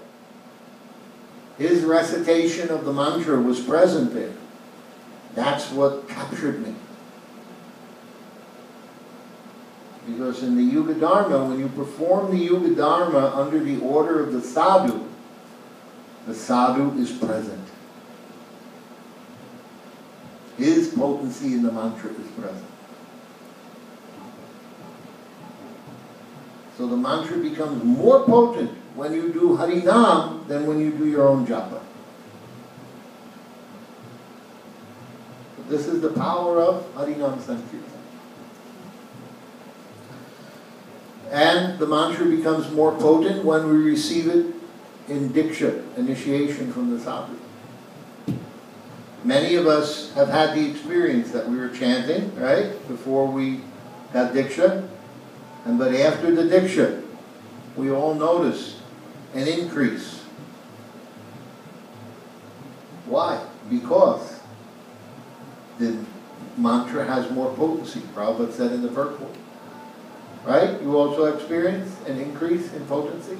His recitation of the mantra was present there. That's what captured me. Because in the Yuga Dharma, when you perform the Yuga Dharma under the order of the sadhu is present. His potency in the mantra is present. So the mantra becomes more potent when you do Harinam than when you do your own japa. But this is the power of Harinam Sankirtan. And the mantra becomes more potent when we receive it in Diksha, initiation from the sadhu. Many of us have had the experience that we were chanting, right, before we got Diksha. But after the Diksha, we all noticed an increase. Why? Because the mantra has more potency. Prabhupada said in the purport. Right? You also experience an increase in potency?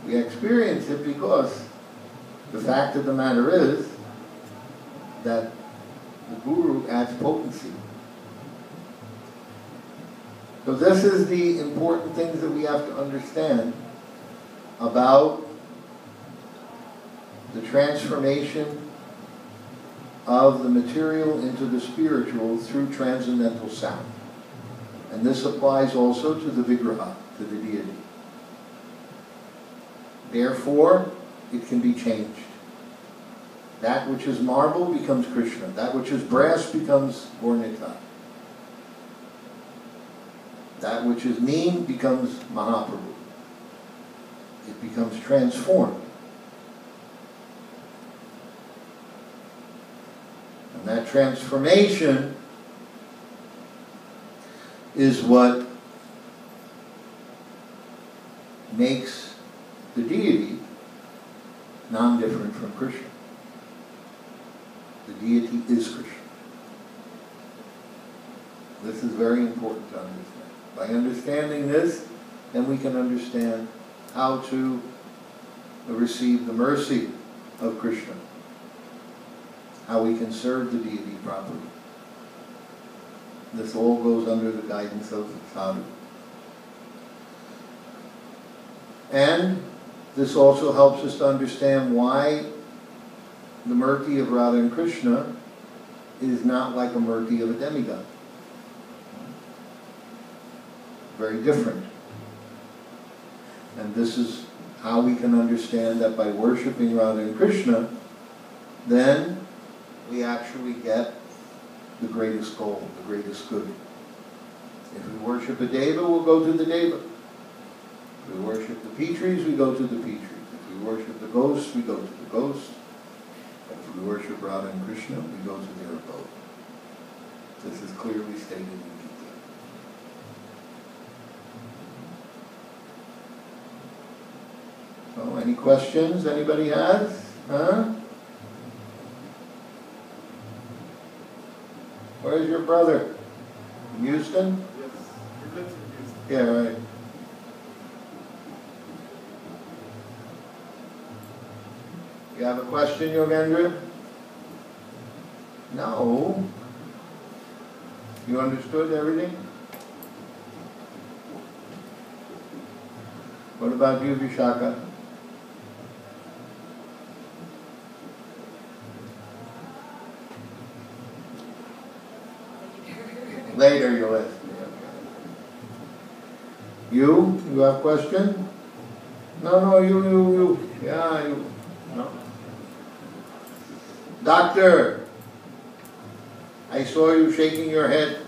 We experience it because the fact of the matter is that the Guru adds potency. So this is the important things that we have to understand about the transformation of the material into the spiritual through transcendental sound. And this applies also to the Vigraha, to the deity. Therefore, it can be changed. That which is marble becomes Krishna. That which is brass becomes Gornita. That which is neem becomes Mahaprabhu. It becomes transformed. And that transformation is what makes the deity non-different from Krishna. The deity is Krishna. This is very important to understand. By understanding this, then we can understand how to receive the mercy of Krishna. How we can serve the deity properly. This all goes under the guidance of sadhu. And this also helps us to understand why the murti of Radha and Krishna is not like a murti of a demigod. Very different. And this is how we can understand that by worshipping Radha and Krishna, then we actually get the greatest goal, the greatest good. If we worship a deva, we'll go to the deva. If we worship the Petris, we go to the Petris. If we worship the ghosts, we go to the ghosts. If we worship Radha and Krishna, we go to their abode. This is clearly stated in Gita. So, any questions anybody has? Huh? Where's your brother? In Houston? Yes, he lives in Houston. Yeah, right. You have a question, Yogendra? No. You understood everything? What about you, Vishaka? Later you'll ask me. You have a question? No, you. Yeah, you. No. Doctor, I saw you shaking your head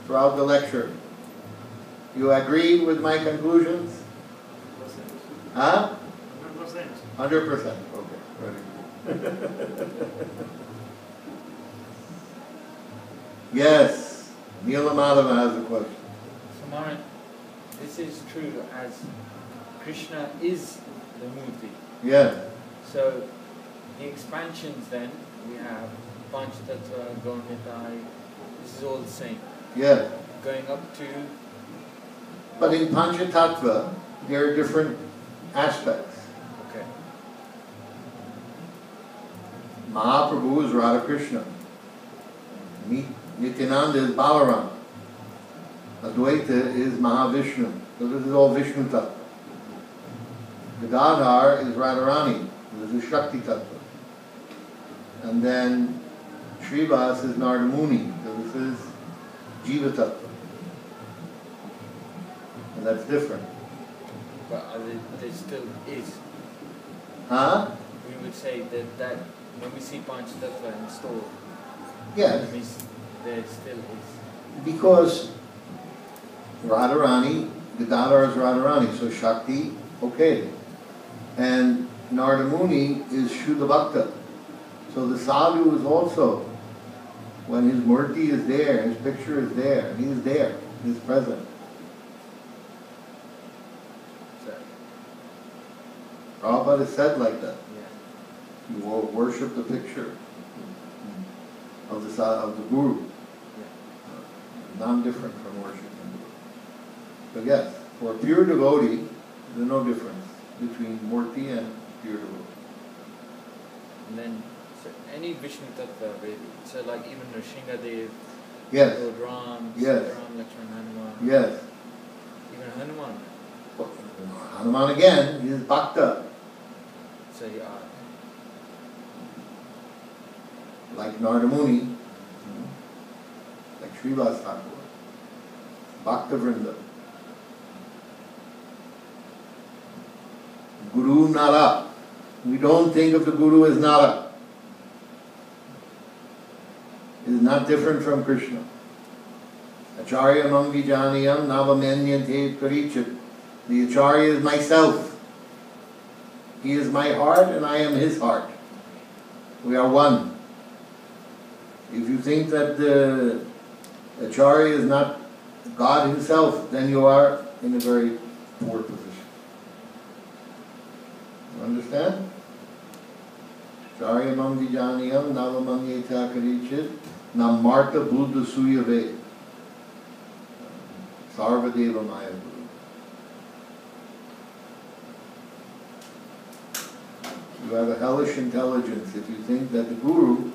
throughout the lecture. You agreed with my conclusions? 100%. Huh? 100%. 100%. Okay, very good. Yes, Neela Madhava has a question. So Maharaj, this is true as Krishna is the Murti. Yes. So the expansions then, we have Panch Tattva, Gaunitai, this is all the same. Yes. Going up to... But in Panchatattva, there are different aspects. Okay. Mahaprabhu is Radha Krishna. Nityananda is Balaram. Advaita is Mahavishnu. So this is all Vishnu Tattva. Gadadhar is Radharani. This is Shakti Tattva. And then Srivas is Narada Muni. So this is Jiva Tattva. And that's different. But there still is. Huh? We would say that when we see Panch Tattva installed, Yes. it means there still is. Because Radharani, Gadadhar is Radharani, so Shakti, okay. And Narada Muni is Shuddha Bhakta. So the sadhu is also, when his murti is there, his picture is there, he is there, he is present. So, Prabhupada is said like that. yeah. You will worship the picture of the Guru. Non-different from worshiping the Guru. But yes, for a pure devotee, there's no difference between Murti and pure devotee. And then, so any Vishnu tattva, really. So like even Nrsingadev, Yes. Lord Ram, Yes. Ram, Lakshman, Hanuman. Yes. Even Hanuman. Well, Hanuman again, he is Bhakta. So Like Narada Muni, like Srivas Thakur, Bhakta Vrinda. Guru Nara. We don't think of the Guru as Nara. It is not different from Krishna. Acharya Mangijaniyam Navamanyante Parichit. The Acharya is myself. He is my heart and I am his heart. We are one. If you think that the Acharya is not God himself, then you are in a very poor position. You understand? Acharya Mangijaniyam Navamanyeta Karichit Namarta Buddha Suyave Sarvadeva Maya Guru. You have a hellish intelligence if you think that the Guru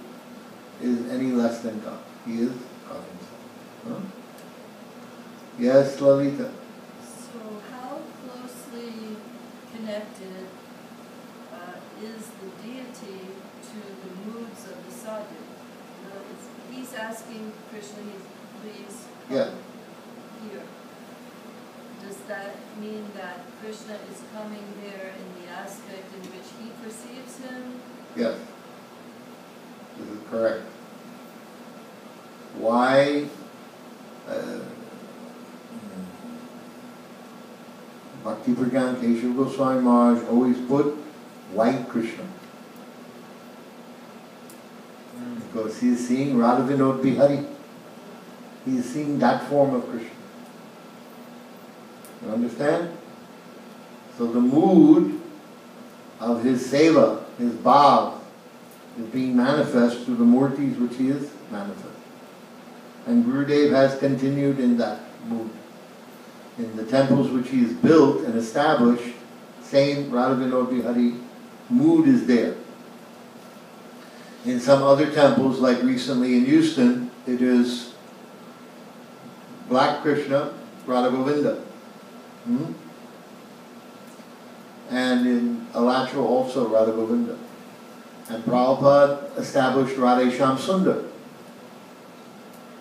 is any less than God. He is God himself. Huh? Yes, Lalita. So how closely connected is the deity to the moods of the sadhu? You know, he's asking Krishna, please come Yeah. here. Does that mean that Krishna is coming there in the aspect in which he perceives him? Yes. This is correct. Why Bhakti Pragyan Keshav Goswami Maharaj always put white Krishna? Because he is seeing Radha Vinod Bihari. He is seeing that form of Krishna. You understand? So the mood of his seva, his bhav, is being manifest through the murtis which he is manifest. And Gurudev has continued in that mood. In the temples which he has built and established, same Radha Vinod Bihari mood is there. In some other temples, like recently in Houston, it is Black Krishna, Radha Govinda. And in Alatra also Radha Govinda. And Prabhupada established Radha Shyam Sundar.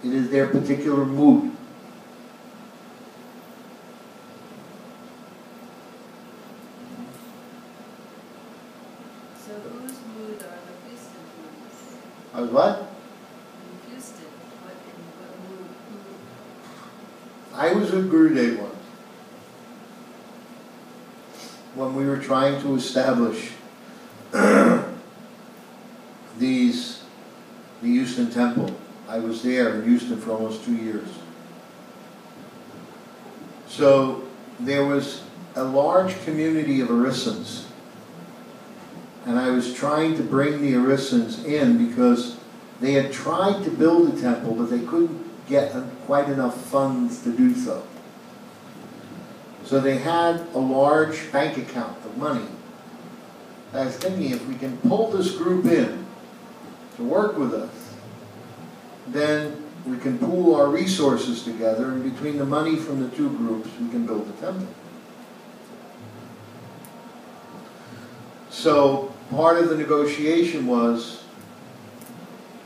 It is their particular mood. So whose mood are the Houston moods? I was what? In Houston, what mood? I was with Gurudev once. When we were trying to establish the Houston temple. I was there in Houston for almost 2 years. So there was a large community of Arisans. And I was trying to bring the Arisans in because they had tried to build a temple, but they couldn't get quite enough funds to do so. So they had a large bank account of money. I was thinking, if we can pull this group in to work with us, then we can pool our resources together, and between the money from the two groups, we can build a temple. So part of the negotiation was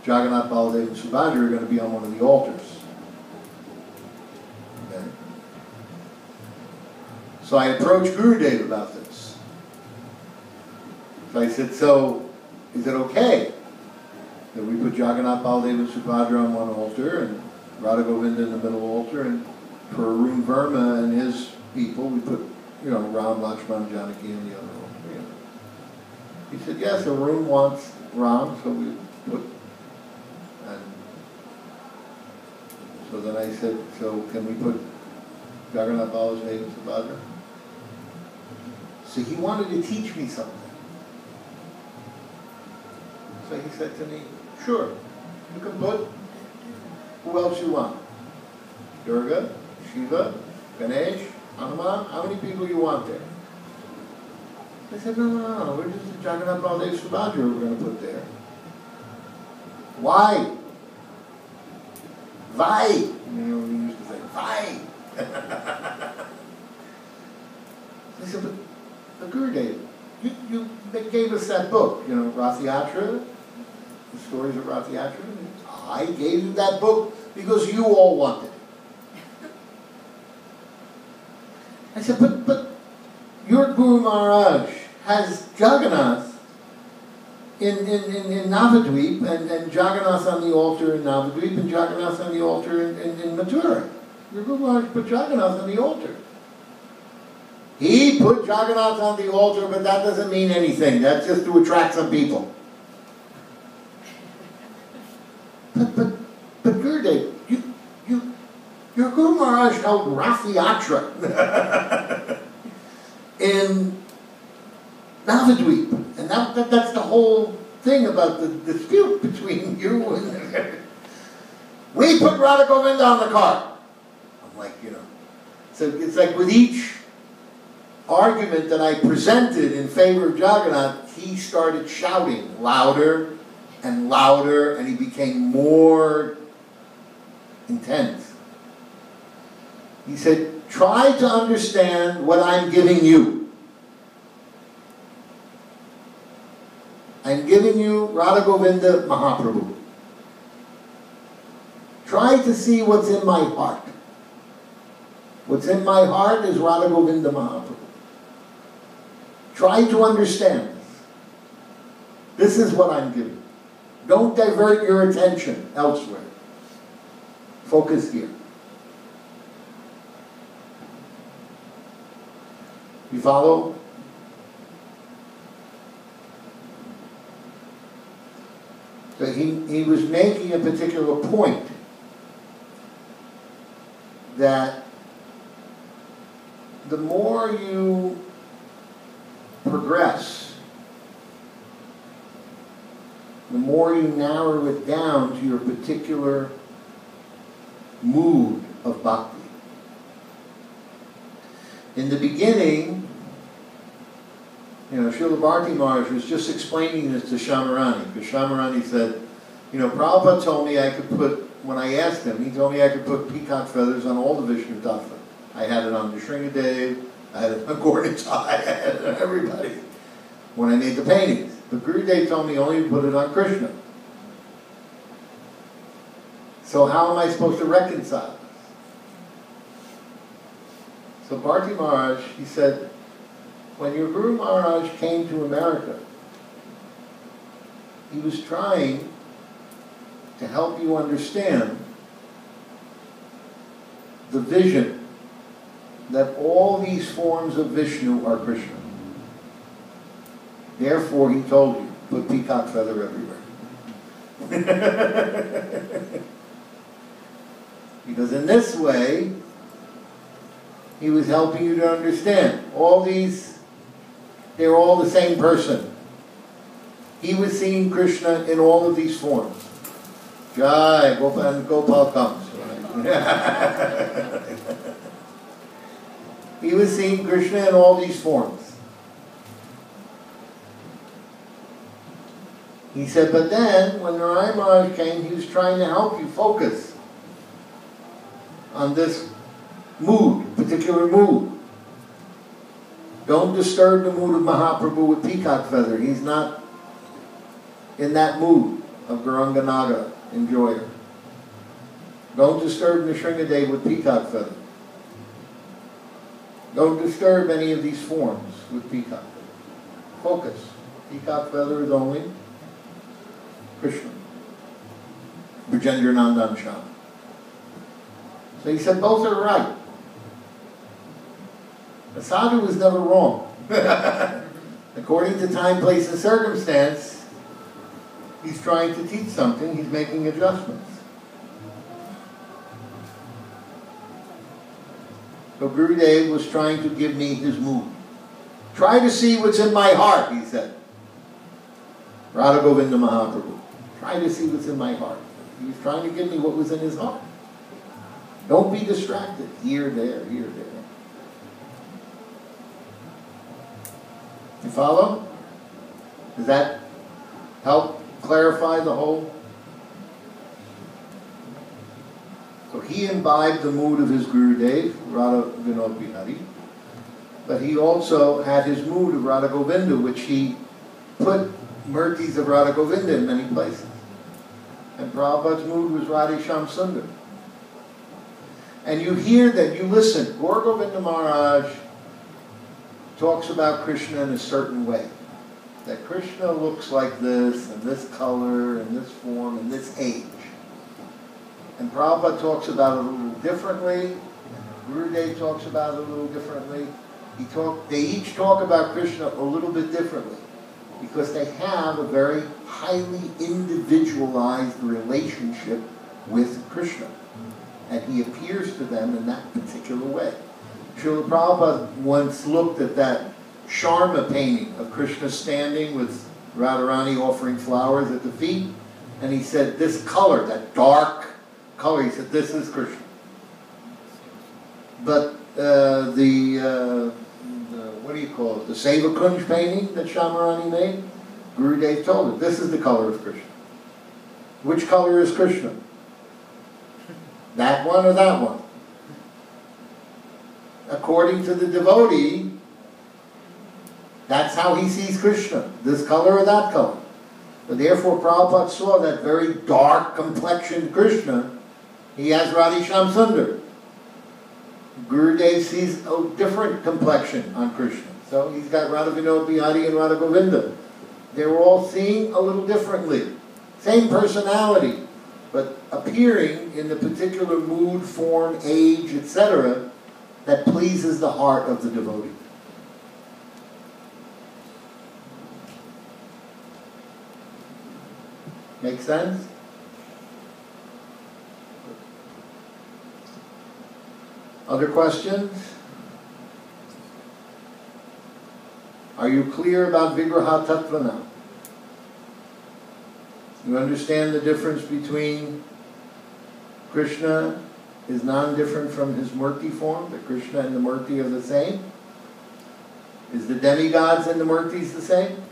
Jagannath, Baladev, and Subhadra are going to be on one of the altars. Okay. So I approached Gurudev about this. So I said, so is it okay that we put Jagannath, Baladev, and Subhadra on one altar and Radha Govinda in the middle altar, and for Arun Verma and his people we put, Ram, Lakshman, Janaki in the other altar. He said, yes, Arun wants Ram, so we put. And so then I said, so can we put Jagannath, Baladev, and Subhadra? So he wanted to teach me something. So he said to me, sure, you can put who else you want. Durga, Shiva, Ganesh, Hanuman, how many people you want there? I said, no, we're just Jagannath Baldev Subhadra we're going to put there. Why? Why? You know, we used to say, why? I said, but Gurudev, you gave us that book, you know, Rath Yatra, the stories of Rath Yatra. I gave you that book because you all wanted it. I said, but your Guru Maharaj has Jagannath in Navadvip and Jagannath on the altar in Navadvip and Jagannath on the altar in Mathura. Your Guru Maharaj put Jagannath on the altar. He put Jagannath on the altar, but that doesn't mean anything. That's just to attract some people. But Gurudev, your Guru Maharaj held Rath Yatra in Navadvip. And that's the whole thing about the dispute between you and... We put Radha Govinda on the cart. I'm like, you know. So it's like with each argument that I presented in favor of Jagannath, he started shouting louder and louder, and he became more intense. He said, try to understand what I'm giving you. I'm giving you Radha Govinda Mahaprabhu. Try to see what's in my heart. What's in my heart is Radha Govinda Mahaprabhu. Try to understand this. This is what I'm giving. Don't divert your attention elsewhere. Focus here. You follow? So he was making a particular point that the more you progress, the more you narrow it down to your particular mood of bhakti. In the beginning, you know, Srila Bharti Maharaj was just explaining this to Shamarani, because Shamarani said, you know, Prabhupada told me I could put, when I asked him, he told me I could put peacock feathers on all the Vishnu tattva. I had it on the Sringadev, I had it on Gornichai, I had it on everybody when I made the paintings. But Gurudev told me only to put it on Krishna. So how am I supposed to reconcile this? So Bharti Maharaj, he said, when your Guru Maharaj came to America, he was trying to help you understand the vision that all these forms of Vishnu are Krishna. Therefore, he told you, put peacock feather everywhere. Because in this way, he was helping you to understand all these, they're all the same person. He was seeing Krishna in all of these forms. Jai, Gopal comes. He was seeing Krishna in all these forms. He said, but then, when Narayan Maharaj came, he was trying to help you focus on this mood, particular mood. Don't disturb the mood of Mahaprabhu with peacock feather. He's not in that mood of Gauranga Naga enjoyer. Don't disturb Nrsingadev with peacock feather. Don't disturb any of these forms with peacock feather. Focus. Peacock feather is only Krishna. Brajendra Nandan Shah. So he said both are right. The sadhu was never wrong. According to time, place, and circumstance, he's trying to teach something, he's making adjustments. So Gurudev was trying to give me his mood. Try to see what's in my heart, he said. Radha Govinda Mahaprabhu. Try to see what's in my heart. He was trying to give me what was in his heart. Don't be distracted. Here, there, here, there. You follow? Does that help clarify the whole? So he imbibed the mood of his Gurudev, Radha Vinod Bihari, but he also had his mood of Radha Govinda, which he put murtis of Radha Govinda in many places. And Prabhupada's mood was Radha Shyam Sundar. And you hear that, you listen, Gaur Govinda Maharaj talks about Krishna in a certain way. That Krishna looks like this, and this color, and this form, and this age. And Prabhupada talks about it a little differently, and Gurudev talks about it a little differently. They each talk about Krishna a little bit differently, because they have a very highly individualized relationship with Krishna. And he appears to them in that particular way. Srila Prabhupada once looked at that Sharma painting of Krishna standing with Radharani offering flowers at the feet, and he said, this color, that dark color, he said, this is Krishna. But what do you call it, the Seva Kunj painting that Shamarani made, Gurudev told him, this is the color of Krishna. Which color is Krishna? That one or that one? According to the devotee, that's how he sees Krishna, this color or that color. But therefore Prabhupada saw that very dark complexioned Krishna, he has Radha Shyam Sundar. Gurudev sees a different complexion on Krishna. So he's got Radha Vinod Bihari and Radha Govinda. They're all seeing a little differently. Same personality, but appearing in the particular mood, form, age, etc., that pleases the heart of the devotee. Make sense? Other questions? Are you clear about Vigraha tattva now? You understand the difference between Krishna is non-different from his Murti form, that Krishna and the Murti are the same? Is the demigods and the Murtis the same?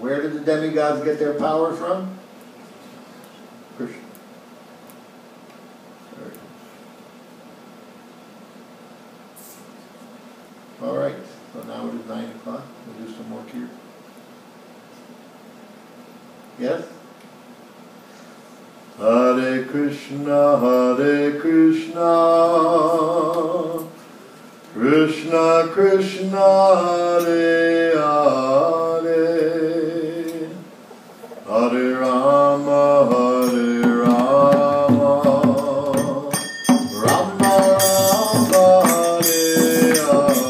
Where did the demigods get their power from? Krishna. All right, so now it is 9 o'clock. We'll do some more here. Yes? Hare Krishna, Krishna Krishna, Hare Hare, Hare Rama, Hare Rama, Rama Rama, Hare Hare.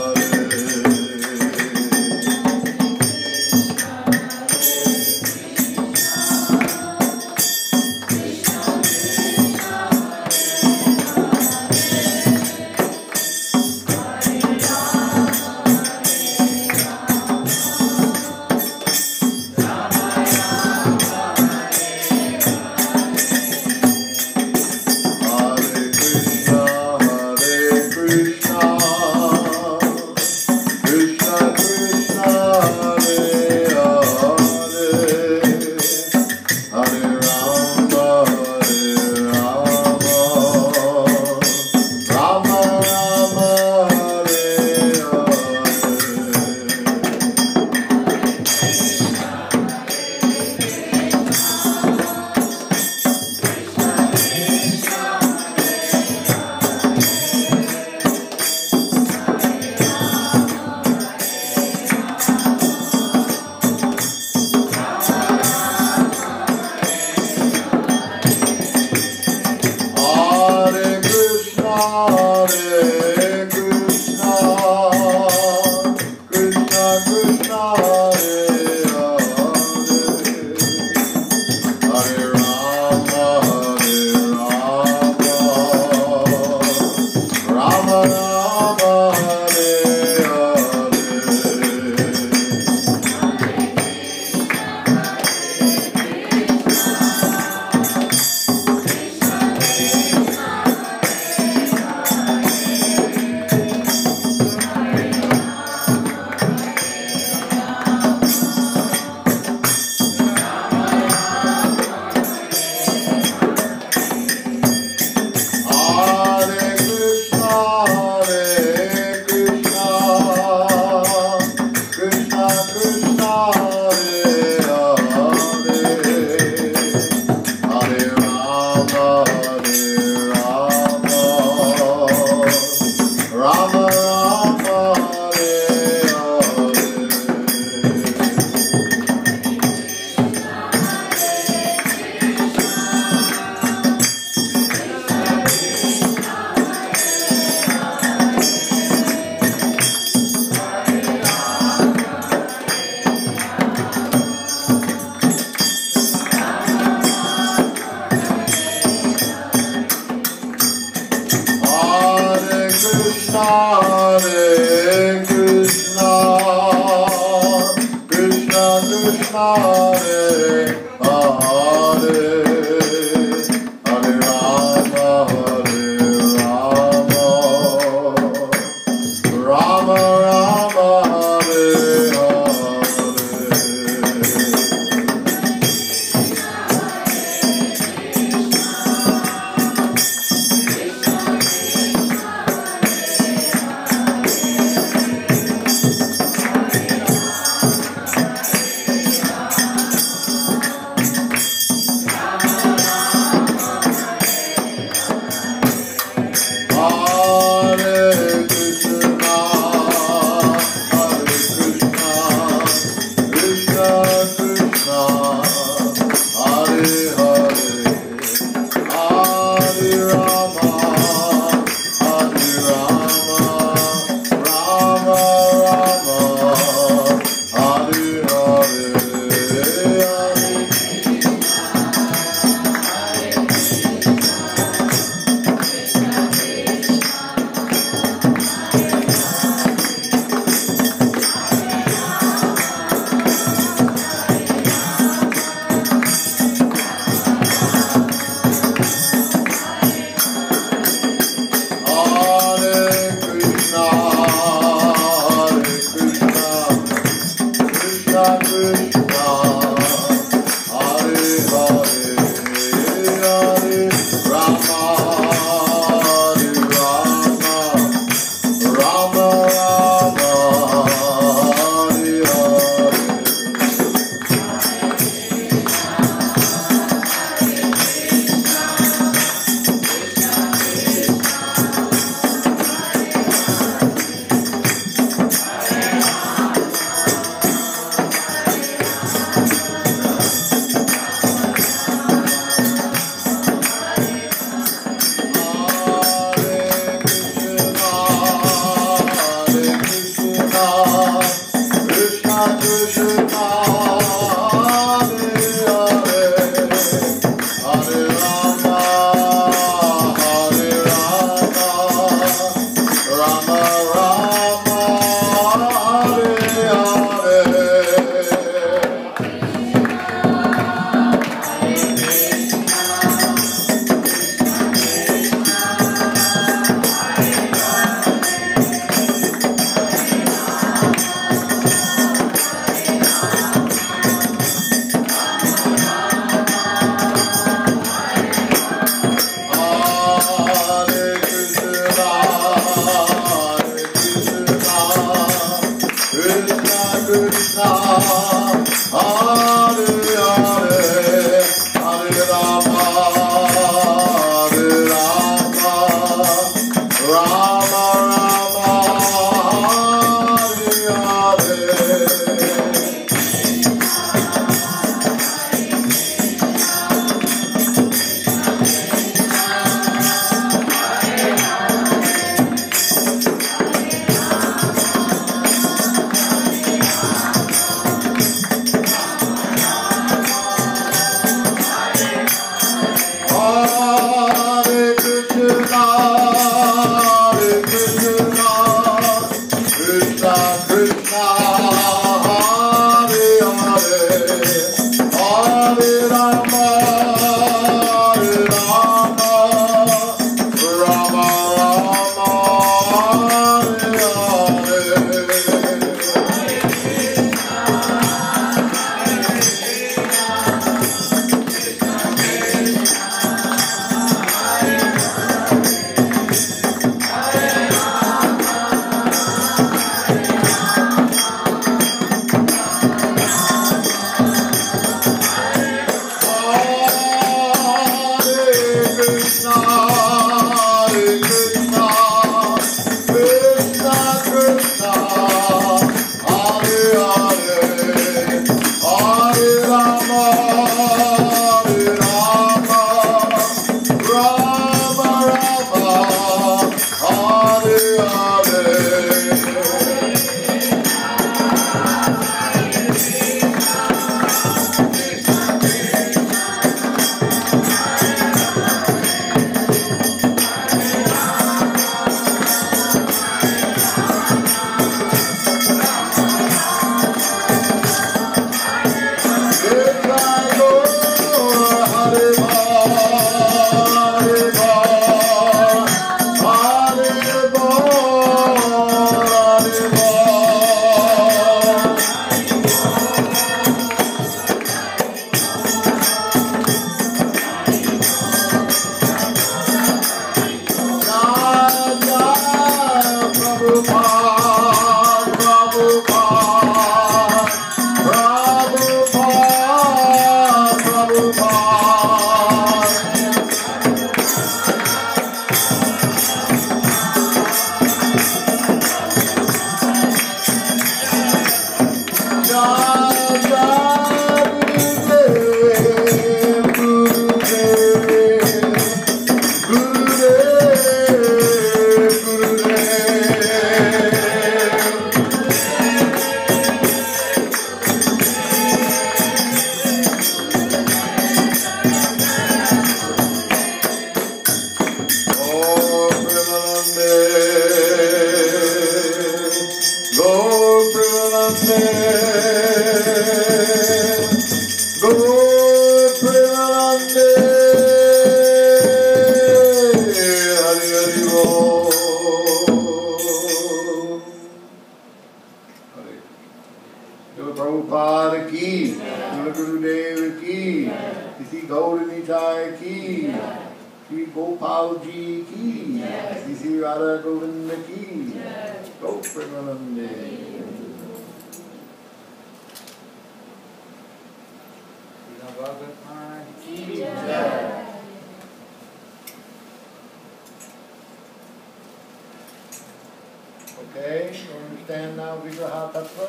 Okay, you understand now Vigraha tattva?